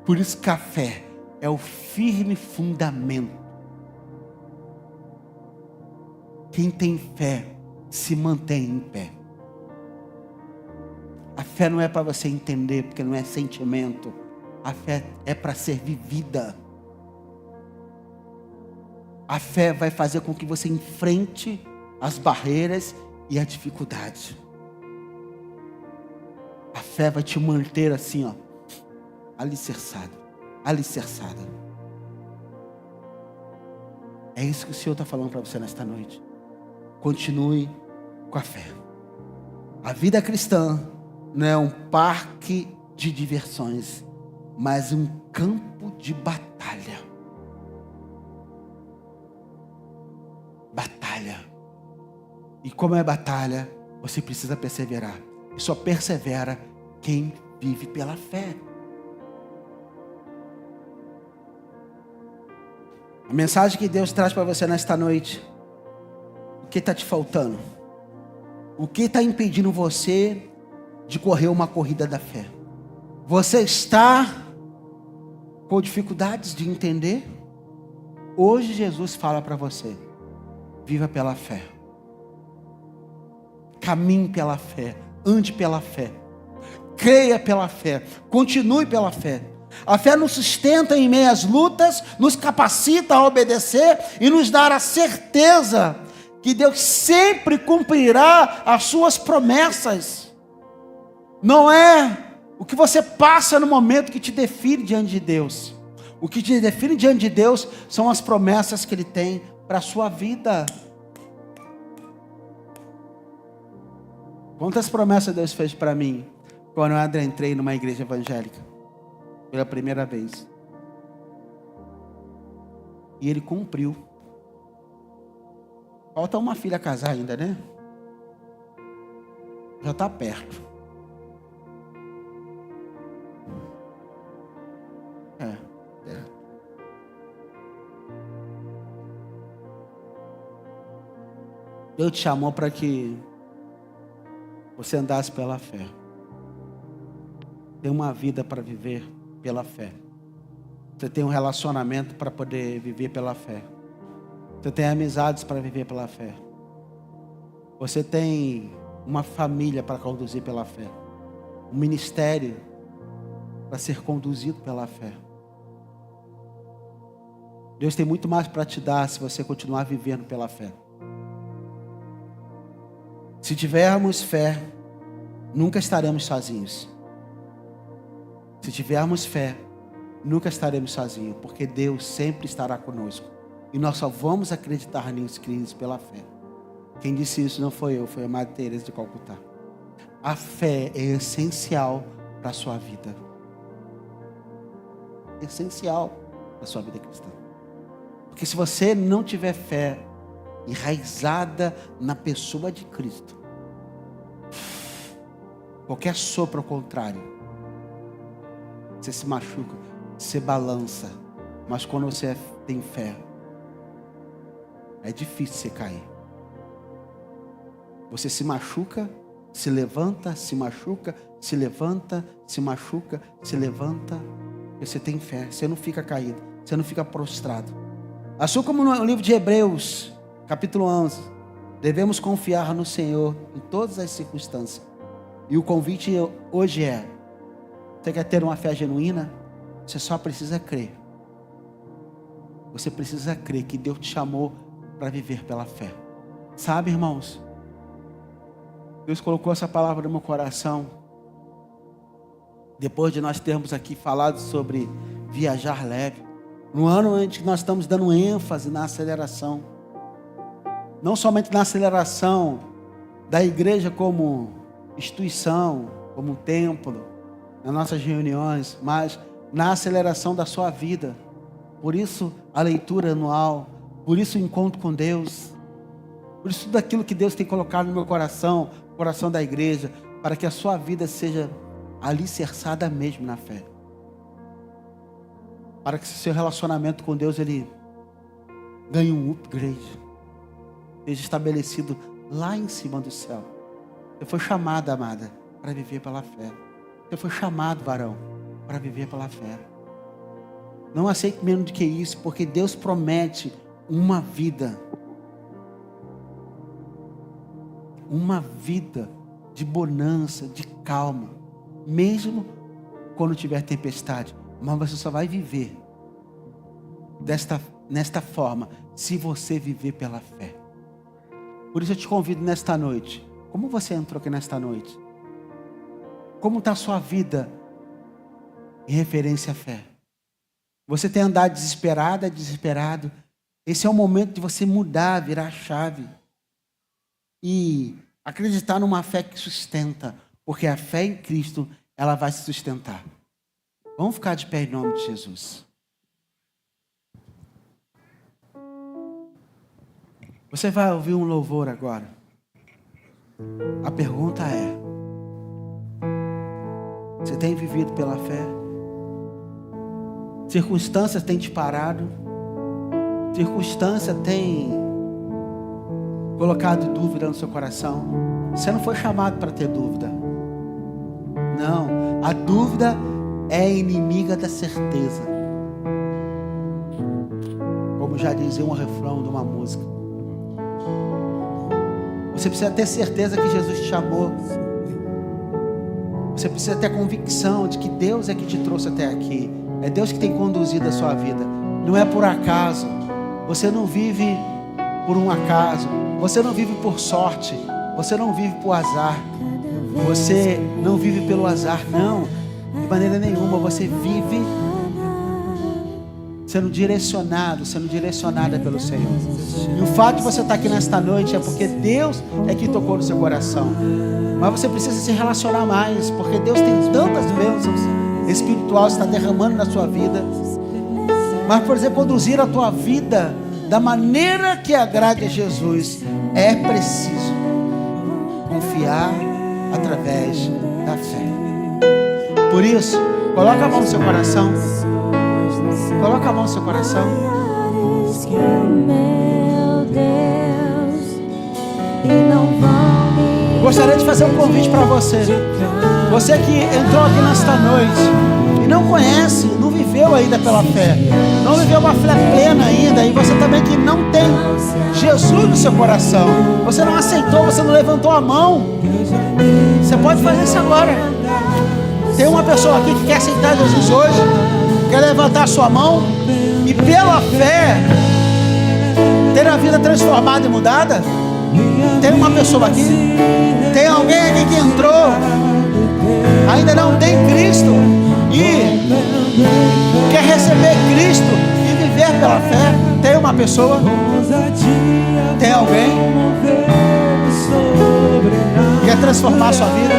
Speaker 1: Por isso que a fé é o firme fundamento. Quem tem fé se mantém em pé. A fé não é para você entender, porque não é sentimento. A fé é para ser vivida. A fé vai fazer com que você enfrente as barreiras e a dificuldade. A fé vai te manter assim, ó, alicerçado, alicerçada. É isso que o Senhor está falando para você nesta noite. Continue com a fé. A vida cristã não é um parque de diversões, mas um campo de batalha. Batalha. E como é batalha, você precisa perseverar. E só persevera quem vive pela fé. A mensagem que Deus traz para você nesta noite: o que está te faltando? O que está impedindo você de correr uma corrida da fé? Você está com dificuldades de entender? Hoje Jesus fala para você: viva pela fé. Caminhe pela fé, ande pela fé, creia pela fé, continue pela fé. A fé nos sustenta em meio às lutas, nos capacita a obedecer e nos dá a certeza que Deus sempre cumprirá as suas promessas. Não é o que você passa no momento que te define diante de Deus. O que te define diante de Deus são as promessas que Ele tem para a sua vida. Quantas promessas Deus fez para mim quando eu entrei numa igreja evangélica pela primeira vez? E Ele cumpriu. Falta uma filha casar ainda, né? Já está perto. Deus te chamou para que você andasse pela fé. Tem uma vida para viver pela fé. Você tem um relacionamento para poder viver pela fé. Você tem amizades para viver pela fé. Você tem uma família para conduzir pela fé. um ministério para ser conduzido pela fé. Deus tem muito mais para te dar se você continuar vivendo pela fé. Se tivermos fé, nunca estaremos sozinhos. Se tivermos fé, nunca estaremos sozinhos, porque Deus sempre estará conosco. E nós só vamos acreditar nisso, queridos, pela fé. Quem disse isso não foi eu, foi a Madre Teresa de Calcutá. A fé é essencial para a sua vida. Essencial para a sua vida cristã. Porque se você não tiver fé enraizada na pessoa de Cristo, qualquer sopro ao contrário, você se machuca, você balança. Mas quando você tem fé, é difícil você cair. Você se machuca, se levanta, se machuca, se levanta, se machuca, se levanta. Você tem fé, você não fica caído, você não fica prostrado. Assim como no livro de Hebreus, capítulo 11, devemos confiar no Senhor em todas as circunstâncias. E o convite hoje é: você quer ter uma fé genuína? Você só precisa crer. Você precisa crer que Deus te chamou para viver pela fé. Sabe, irmãos? Deus colocou essa palavra no meu coração. Depois de nós termos aqui falado sobre viajar leve. No ano em que nós estamos dando ênfase na aceleração. Não somente na aceleração da igreja como instituição, como um templo, nas nossas reuniões, mas na aceleração da sua vida. Por isso a leitura anual, por isso o encontro com Deus, por isso tudo aquilo que Deus tem colocado no meu coração, no coração da igreja, para que a sua vida seja alicerçada mesmo na fé. Para que o seu relacionamento com Deus ele ganhe um upgrade, seja estabelecido lá em cima do céu. Você foi chamado, amada, para viver pela fé. Você foi chamado, varão, para viver pela fé. Não aceite menos do que isso, porque Deus promete uma vida de bonança, de calma, mesmo quando tiver tempestade. Mas você só vai viver nesta forma se você viver pela fé. Por isso eu te convido nesta noite. Como você entrou aqui nesta noite? Como está a sua vida em referência à fé? Você tem andado desesperado? Esse é o momento de você mudar, virar a chave e acreditar numa fé que sustenta, porque a fé em Cristo, ela vai se sustentar. Vamos ficar de pé em nome de Jesus. Você vai ouvir um louvor agora. A pergunta é: você tem vivido pela fé? Circunstâncias têm te parado? Circunstância tem colocado dúvida no seu coração? Você não foi chamado para ter dúvida. Não, a dúvida é inimiga da certeza. Como já dizia um refrão de uma música. Você precisa ter certeza que Jesus te chamou. Você precisa ter convicção de que Deus é que te trouxe até aqui. É Deus que tem conduzido a sua vida. Não é por acaso. Você não vive por um acaso. Você não vive por sorte. Você não vive por azar. Você não vive pelo azar, não. De maneira nenhuma. Você vive sendo direcionada pelo Senhor. E o fato de você estar aqui nesta noite é porque Deus é que tocou no seu coração. Mas você precisa se relacionar mais, porque Deus tem tantas bênçãos espirituais que está derramando na sua vida. Mas, por exemplo, conduzir a tua vida da maneira que agrade a Jesus, é preciso confiar através da fé. Por isso, coloca a mão no seu coração. Coloca a mão no seu coração. Eu gostaria de fazer um convite para você. Você que entrou aqui nesta noite e não conhece, não viveu ainda pela fé, não viveu uma fé plena ainda. vida, e você também que não tem Jesus no seu coração, você não aceitou, você não levantou a mão, você pode fazer isso agora. Tem uma pessoa aqui que quer aceitar Jesus hoje, quer levantar a sua mão e pela fé ter a vida transformada e mudada? Tem uma pessoa aqui? Tem alguém aqui que entrou, ainda não tem Cristo e quer receber Cristo e viver pela fé? Tem uma pessoa? Tem alguém? Quer transformar a sua vida?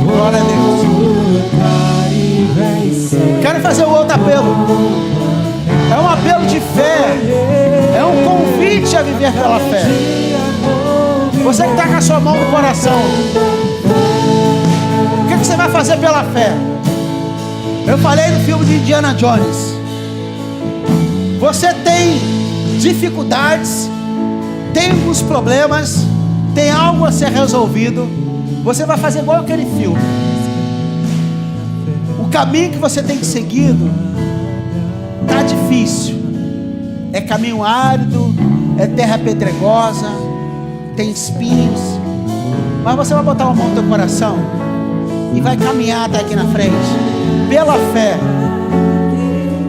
Speaker 1: Glória a Deus. Quero fazer um outro apelo. É um apelo de fé. É um convite a viver pela fé. Você que está com a sua mão no coração, o que você vai fazer pela fé? Eu falei no filme de Indiana Jones. Você tem dificuldades, tem alguns problemas, tem algo a ser resolvido. Você vai fazer igual aquele filme. O caminho que você tem seguido está difícil. É caminho árido, é terra pedregosa, tem espinhos. Mas você vai botar uma mão no teu coração e vai caminhar até aqui na frente, pela fé.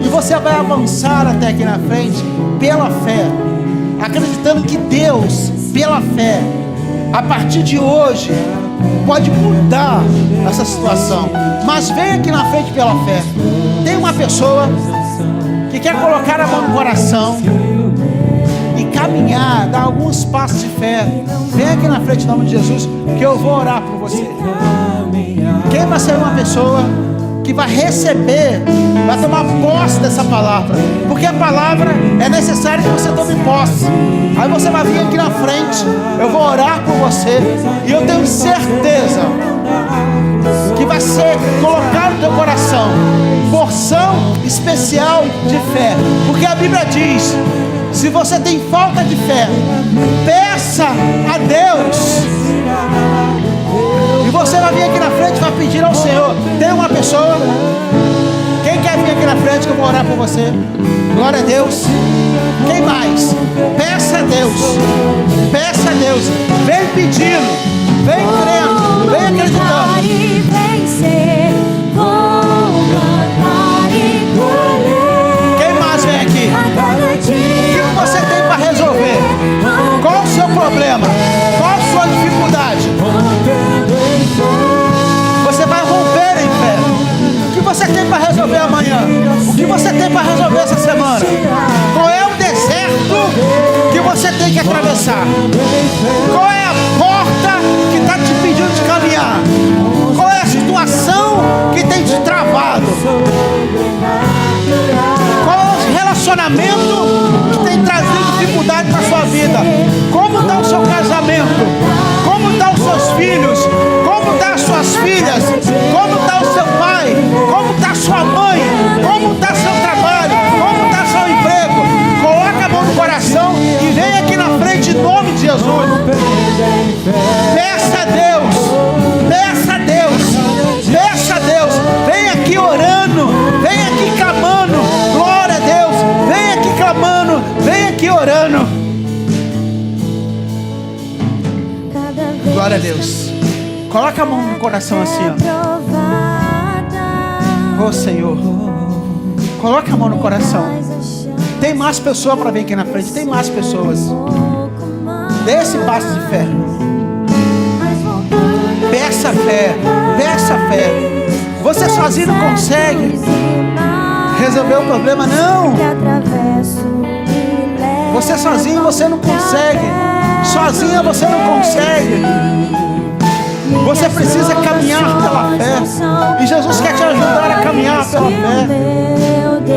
Speaker 1: E você vai avançar até aqui na frente, pela fé, acreditando que Deus, pela fé, a partir de hoje, pode mudar essa situação. Mas vem aqui na frente pela fé. Tem uma pessoa que quer colocar a mão no coração e caminhar, dar alguns passos de fé. Vem aqui na frente em nome de Jesus, que eu vou orar por você. Quem vai ser uma pessoa que vai receber, vai tomar posse dessa palavra? Porque a palavra é necessário que você tome posse. Aí você vai vir aqui na frente, eu vou orar por você, e eu tenho certeza que vai ser colocado no teu coração porção especial de fé. Porque a Bíblia diz: se você tem falta de fé, peça a Deus. E você vai vir aqui na frente e vai pedir ao Senhor. Tem uma pessoa? Quem quer vir aqui na frente que eu vou orar por você? Glória a Deus. Quem mais? Peça a Deus. Peça a Deus. Vem pedindo, vem crendo, vem acreditando. Quem mais vem aqui? O que você tem para resolver? Qual o seu problema? Qual a sua dificuldade? Você vai romper em fé. O que você tem para resolver amanhã? O que você tem para resolver essa semana? Qual é o deserto que você tem que atravessar? Qual é a porta que está te pedindo de caminhar? Qual é a situação que tem te travado? Qual é o relacionamento que tem trazido dificuldade para a sua vida? Como está o seu casamento? Como estão os seus filhos? Como estão as suas filhas? Como está o seu pai? Como está a sua mãe? Como está seu trabalho? Como está seu emprego? Coloca a mão no coração e vem aqui na frente em nome de Jesus. Peça a Deus. Peça a Deus. Peça a Deus. Vem aqui orando. Vem aqui clamando. Glória a Deus. Vem aqui clamando. Vem aqui orando. Glória a Deus. Coloca a mão no coração assim, ó. Oh Senhor, coloca a mão no coração. Tem mais pessoas para vir aqui na frente. Tem mais pessoas. Dê esse passo de fé. Peça fé. Peça fé. Você sozinho não consegue resolver o problema, não. Você sozinho você não consegue. Sozinha você não consegue. Você precisa caminhar pela fé. E Jesus quer te ajudar a caminhar pela fé.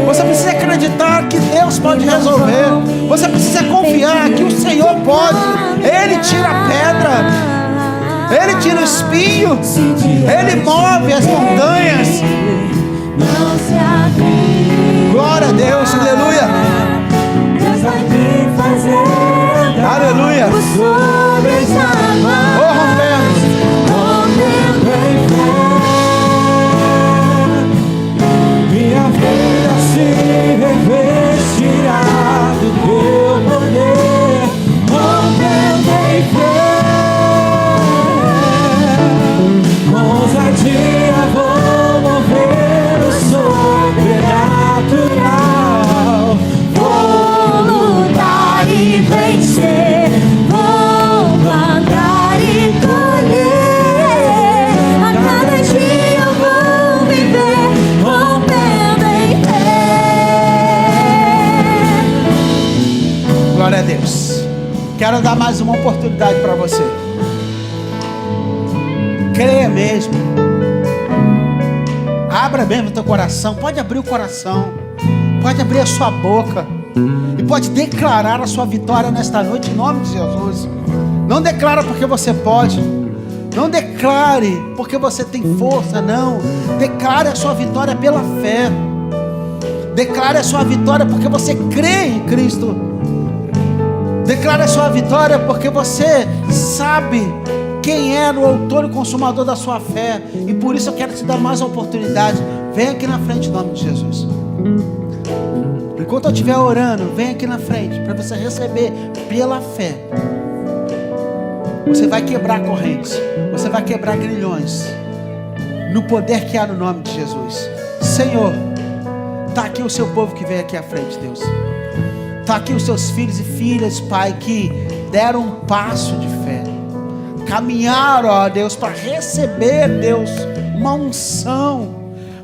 Speaker 1: Você precisa acreditar que Deus pode resolver. Você precisa confiar que o Senhor pode. Ele tira a pedra, Ele tira o espinho, Ele move as montanhas. Glória a Deus, aleluia. Aleluia. Oh, rompendo.
Speaker 2: Minha vida se revestirá
Speaker 1: Deus. Quero dar mais uma oportunidade para você. Creia mesmo. Abra mesmo o teu coração. Pode abrir o coração. Pode abrir a sua boca. E pode declarar a sua vitória nesta noite em nome de Jesus. Não declara porque você pode. Não declare porque você tem força, não. Declare a sua vitória pela fé. Declare a sua vitória porque você crê em Cristo. Declare a sua vitória porque você sabe quem é o autor e consumador da sua fé. E por isso eu quero te dar mais uma oportunidade. Vem aqui na frente em nome de Jesus. Enquanto eu estiver orando, vem aqui na frente para você receber pela fé. Você vai quebrar correntes. Você vai quebrar grilhões. No poder que há no nome de Jesus. Senhor, está aqui o seu povo que veio aqui à frente, Deus. Está aqui os seus filhos e filhas, Pai, que deram um passo de fé. Caminharam, ó Deus, para receber, Deus, uma unção.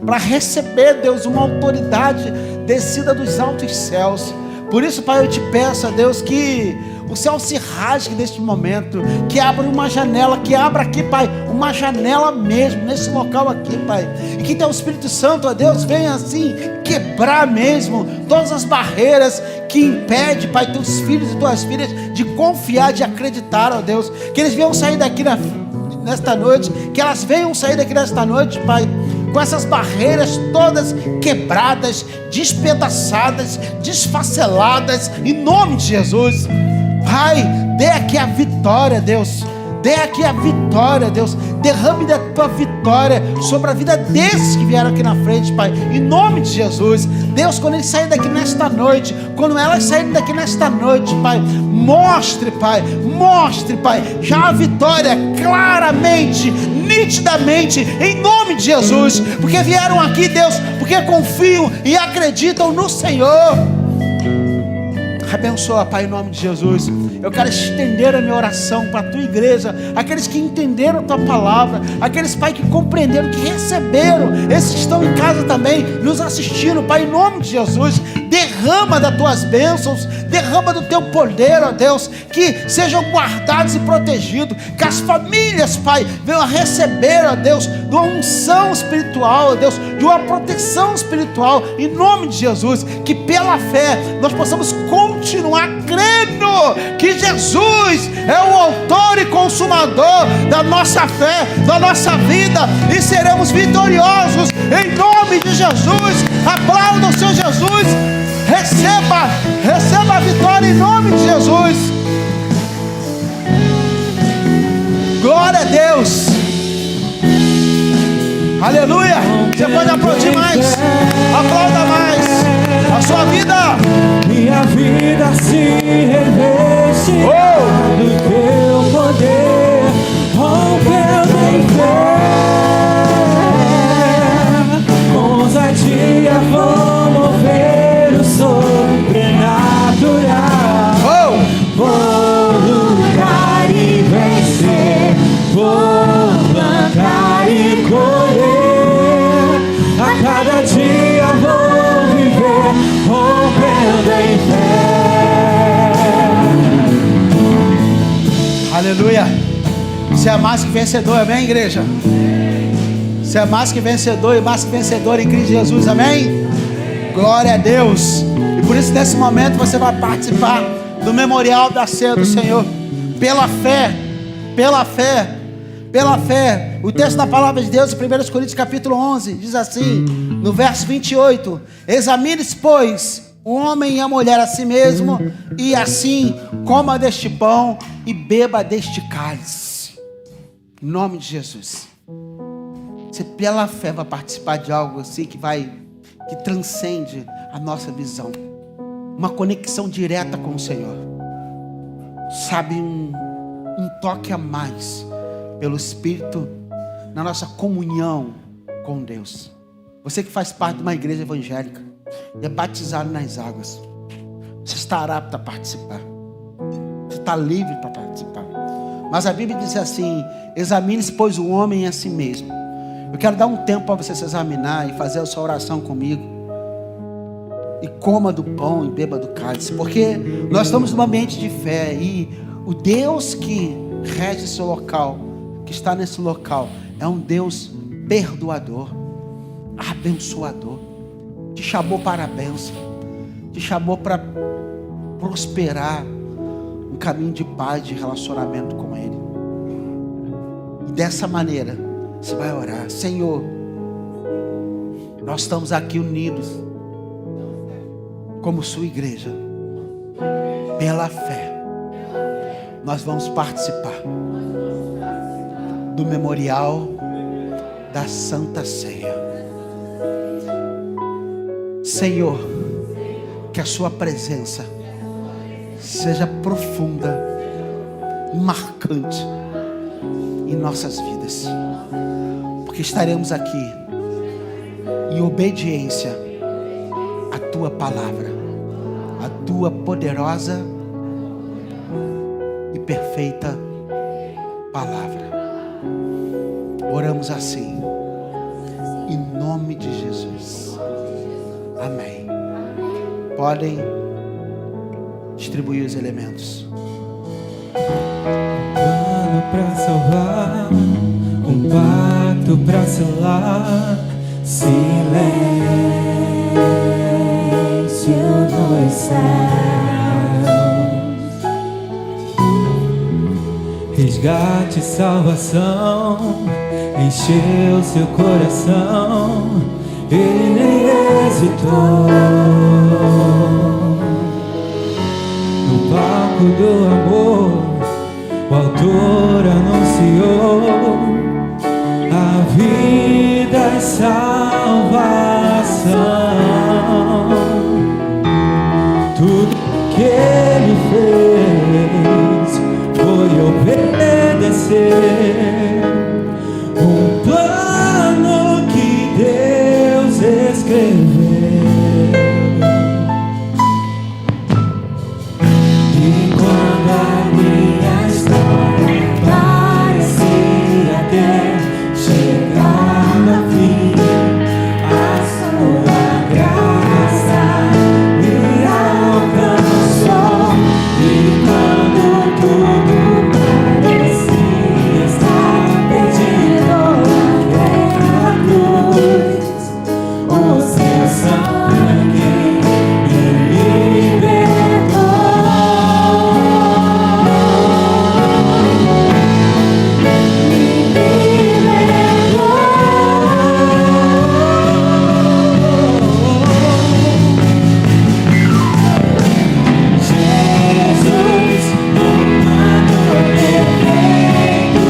Speaker 1: Para receber, Deus, uma autoridade descida dos altos céus. Por isso, Pai, eu te peço, ó Deus, que o céu se rasgue neste momento, que abra uma janela, que abra aqui, Pai, uma janela mesmo, nesse local aqui, Pai, e que teu Espírito Santo, ó Deus, venha assim, quebrar mesmo, todas as barreiras que impedem, Pai, teus filhos e tuas filhas, de confiar, de acreditar, ó Deus, que eles venham sair daqui nesta noite, que elas venham sair daqui nesta noite, Pai, com essas barreiras todas quebradas, despedaçadas, desfaceladas, em nome de Jesus. Pai, dê aqui a vitória, Deus. Dê aqui a vitória, Deus. Derrame da tua vitória sobre a vida desses que vieram aqui na frente, Pai, em nome de Jesus. Deus, quando eles saírem daqui nesta noite, quando elas saírem daqui nesta noite, Pai, mostre, Pai, já a vitória claramente, nitidamente, em nome de Jesus, porque vieram aqui, Deus, porque confiam e acreditam no Senhor. Abençoa, Pai, em nome de Jesus. Eu quero estender a minha oração para a tua igreja, aqueles que entenderam a tua palavra, aqueles, Pai, que compreenderam, que receberam, esses que estão em casa também, nos assistindo, Pai, em nome de Jesus. Derrama das tuas bênçãos, derrama do teu poder, ó Deus, que sejam guardados e protegidos, que as famílias, Pai, venham a receber, ó Deus, de uma unção espiritual, ó Deus, de uma proteção espiritual, em nome de Jesus, que pela fé nós possamos continuar crendo que Jesus é o autor e consumador da nossa fé, da nossa vida, e seremos vitoriosos em nome de Jesus. Aplauda o Senhor Jesus. Receba a vitória em nome de Jesus. Glória a Deus. Aleluia. Você pode aplaudir mais, aplauda mais. A sua vida,
Speaker 2: minha vida se revestirá do teu poder, rompendo em fé, com ousadia vou mover o sobrenatural. Vou lutar e vencer, vou plantar e colher, a cada dia vou viver, rompendo em fé.
Speaker 1: Aleluia. Você é mais que vencedor, amém, igreja? Você é mais que vencedor e mais que vencedor em Cristo Jesus, amém? Glória a Deus. E por isso nesse momento você vai participar do memorial da ceia do Senhor, pela fé, pela fé, pela fé. O texto da palavra de Deus, em 1 Coríntios capítulo 11, diz assim, no verso 28, examine-se, pois, o homem e a mulher a si mesmo, e assim coma deste pão e beba deste cálice, em nome de Jesus. Você pela fé vai participar de algo assim que transcende a nossa visão, uma conexão direta com o Senhor, sabe, um toque a mais pelo Espírito na nossa comunhão com Deus. Você que faz parte de uma igreja evangélica e é batizado nas águas, você estará apto a participar, você está livre para participar. Mas a Bíblia diz assim, examine-se, pois, o homem a si mesmo. Eu quero dar um tempo para você se examinar e fazer a sua oração comigo. e coma do pão e beba do cálice, porque nós estamos num ambiente de fé e o Deus que rege esse local, que está nesse local, é um Deus perdoador, abençoador. Te chamou para a bênção, te chamou para prosperar um caminho de paz, de relacionamento com Ele. E dessa maneira você vai orar: Senhor, nós estamos aqui unidos como sua igreja, pela fé. Nós vamos participar do memorial da Santa Ceia. Senhor, que a sua presença seja profunda e marcante em nossas vidas, porque estaremos aqui em obediência à tua palavra, à tua poderosa e perfeita palavra. Oramos assim, em nome de Jesus. Amém. Podem distribuir os elementos.
Speaker 2: Um plano para salvar, um pacto para selar, silêncio nos céus, resgate e salvação, encheu seu coração, ele nem hesitou. No palco do amor, o autor anunciou a vida e salvação. Tudo que ele fez foi obedecer um plano que Deus escreveu. E quando a minha história parecia ter chegado ao fim, a sua graça me alcançou. E quando tudo parecia estar perdido naquela cruz, o seu sangue me libertou. Jesus, no plano perfeito,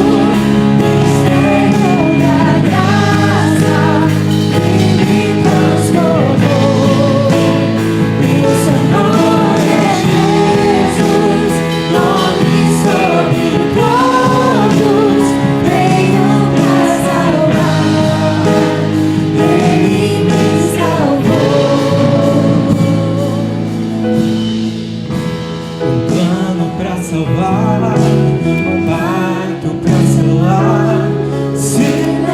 Speaker 2: mistério da graça, que me transformou. E o seu nome é Jesus, nome sobre todos, veio pra salvar, ele me salvou. Um plano pra salvar, um pacto pra selar, silêncio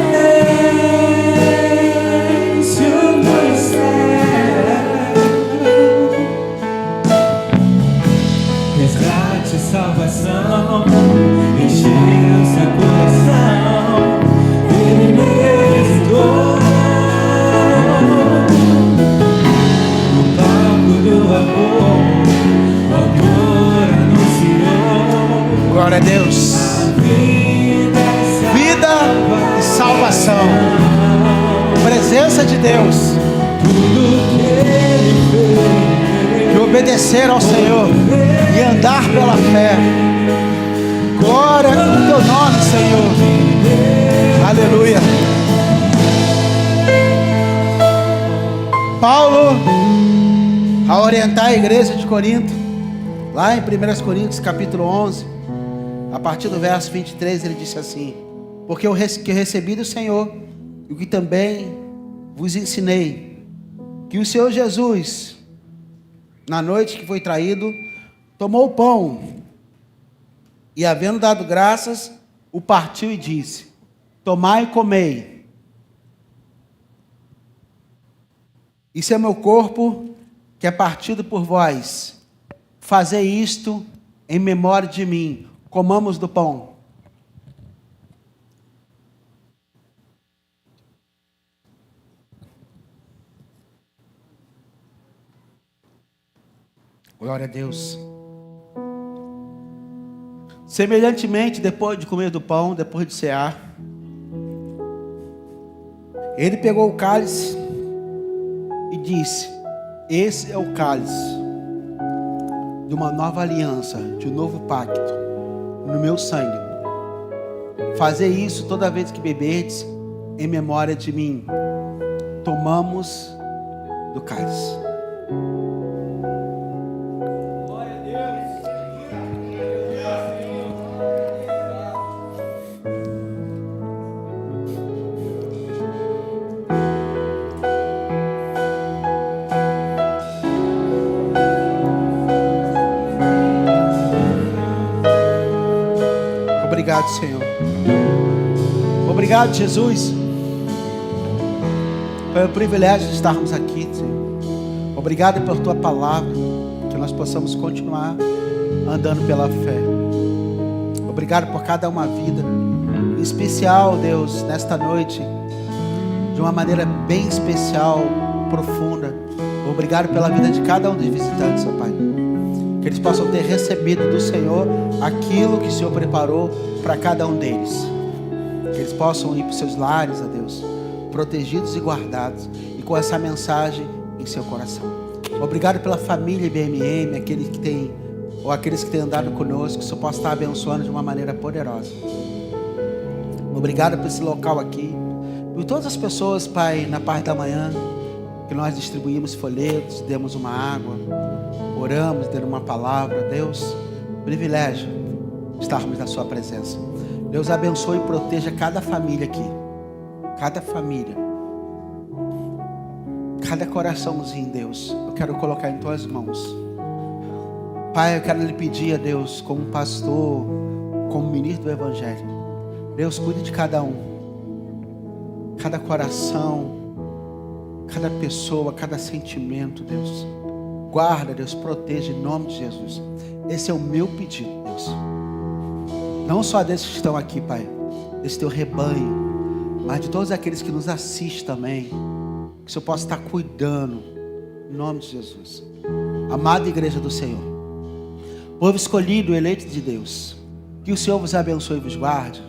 Speaker 2: nos céus, resgate e salvação, encheu seu coração, ele me hesitou. No palco do amor, o autor anunciou
Speaker 1: Glória a Deus. Vida e salvação. Presença de Deus. De obedecer ao Senhor e andar pela fé. Glória ao teu nome, Senhor. Aleluia. Paulo, a orientar a igreja de Corinto, lá em 1 Coríntios capítulo 11, a partir do verso 23, ele disse assim: porque eu recebi do Senhor, e o que também vos ensinei, que o Senhor Jesus, na noite que foi traído, tomou o pão, e havendo dado graças, o partiu e disse: tomai e comei, isso é meu corpo que é partido por vós. Fazei isto em memória de mim. Comamos do pão. Glória a Deus. Semelhantemente, depois de comer do pão, depois de cear, ele pegou o cálice e disse: esse é o cálice de uma nova aliança, de um novo pacto, no meu sangue. Fazei isso toda vez que beberdes, em memória de mim. Tomamos do cálice. Obrigado, Senhor. Obrigado, Jesus, pelo privilégio de estarmos aqui, Senhor. Obrigado por tua palavra, que nós possamos continuar andando pela fé. Obrigado por cada uma vida, em especial, Deus, nesta noite, de uma maneira bem especial, profunda. Obrigado pela vida de cada um dos visitantes, ó Pai. Que eles possam ter recebido do Senhor aquilo que o Senhor preparou para cada um deles. Que eles possam ir para os seus lares, ó Deus, protegidos e guardados, e com essa mensagem em seu coração. Obrigado pela família BMM, aqueles que têm andado conosco, que o Senhor possa estar abençoando de uma maneira poderosa. Obrigado por esse local aqui, por todas as pessoas, Pai, na parte da manhã, que nós distribuímos folhetos, demos uma água, oramos, dando uma palavra. Deus, privilégio estarmos na sua presença. Deus abençoe e proteja cada família aqui, cada família, cada coraçãozinho, Deus, eu quero colocar em tuas mãos. Pai, eu quero lhe pedir a Deus, como pastor, como ministro do Evangelho, Deus, cuide de cada um, cada coração, cada pessoa, cada sentimento, Deus. Guarda, Deus, proteja em nome de Jesus. Esse é o meu pedido, Deus. Não só desses que estão aqui, Pai, desse teu rebanho, mas de todos aqueles que nos assistem também, que o Senhor possa estar cuidando, em nome de Jesus. Amada igreja do Senhor, povo escolhido, eleito de Deus, que o Senhor vos abençoe e vos guarde,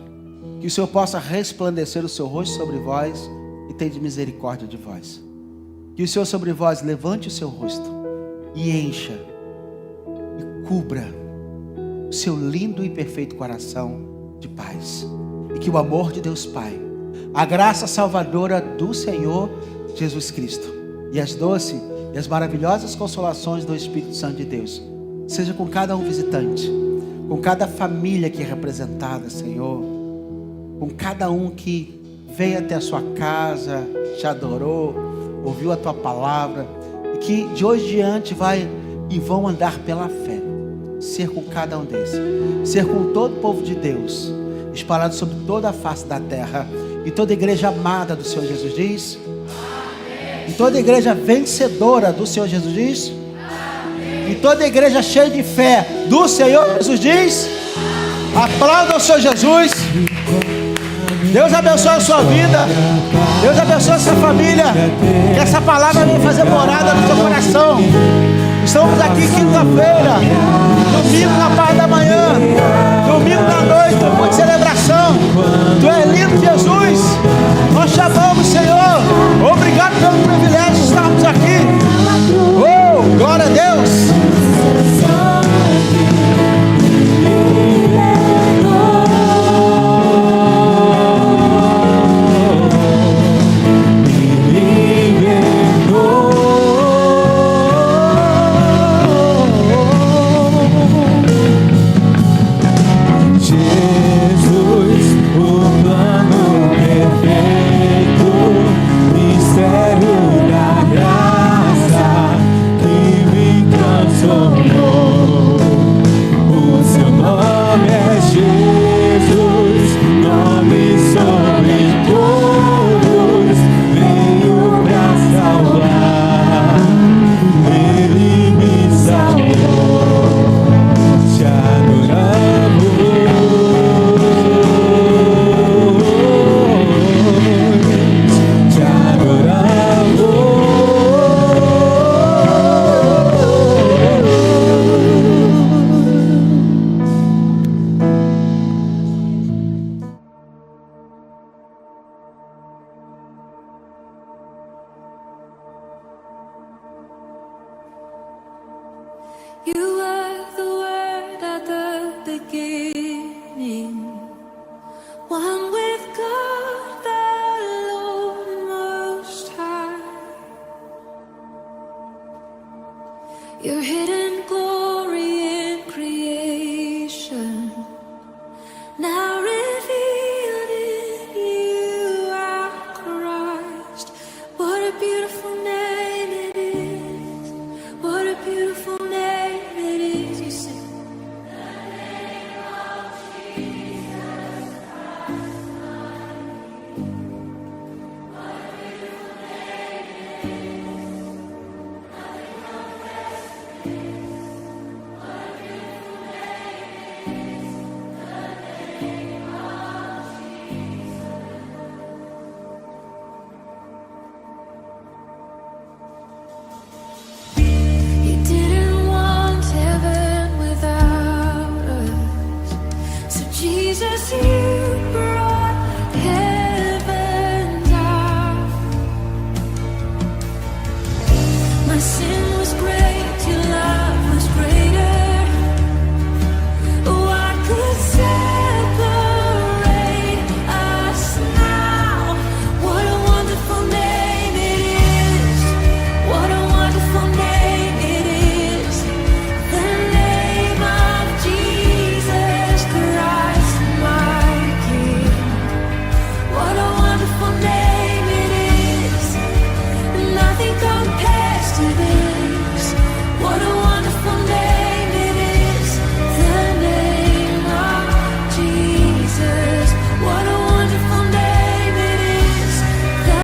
Speaker 1: que o Senhor possa resplandecer o seu rosto sobre vós e tenha misericórdia de vós. Que o Senhor sobre vós levante o seu rosto e encha e cubra o seu lindo e perfeito coração de paz. E que o amor de Deus Pai, a graça salvadora do Senhor Jesus Cristo e as doces e as maravilhosas consolações do Espírito Santo de Deus seja com cada um visitante, com cada família aqui representada, Senhor, com cada um que veio até a sua casa, te adorou, ouviu a tua palavra, e que de hoje em diante vão andar pela fé. Ser com cada um desses, ser com todo o povo de Deus, espalhado sobre toda a face da terra. E toda igreja amada do Senhor Jesus diz amém. E toda igreja vencedora do Senhor Jesus diz amém. E toda igreja cheia de fé do Senhor Jesus diz amém. Aplauda o Senhor Jesus. Deus abençoe a sua vida, Deus abençoe a sua família, que essa palavra venha fazer morada no seu coração. Estamos aqui quinta-feira, domingo na parte da manhã, domingo na noite, depois de celebração. Tu és lindo, Jesus. Nós chamamos, Senhor. Obrigado pelo privilégio de estarmos aqui. Oh, glória a Deus.
Speaker 2: Mistério da graça que me transforma. Your hidden glory in creation, now revealed in you, our Christ. What a beautiful name it is. What a beautiful name.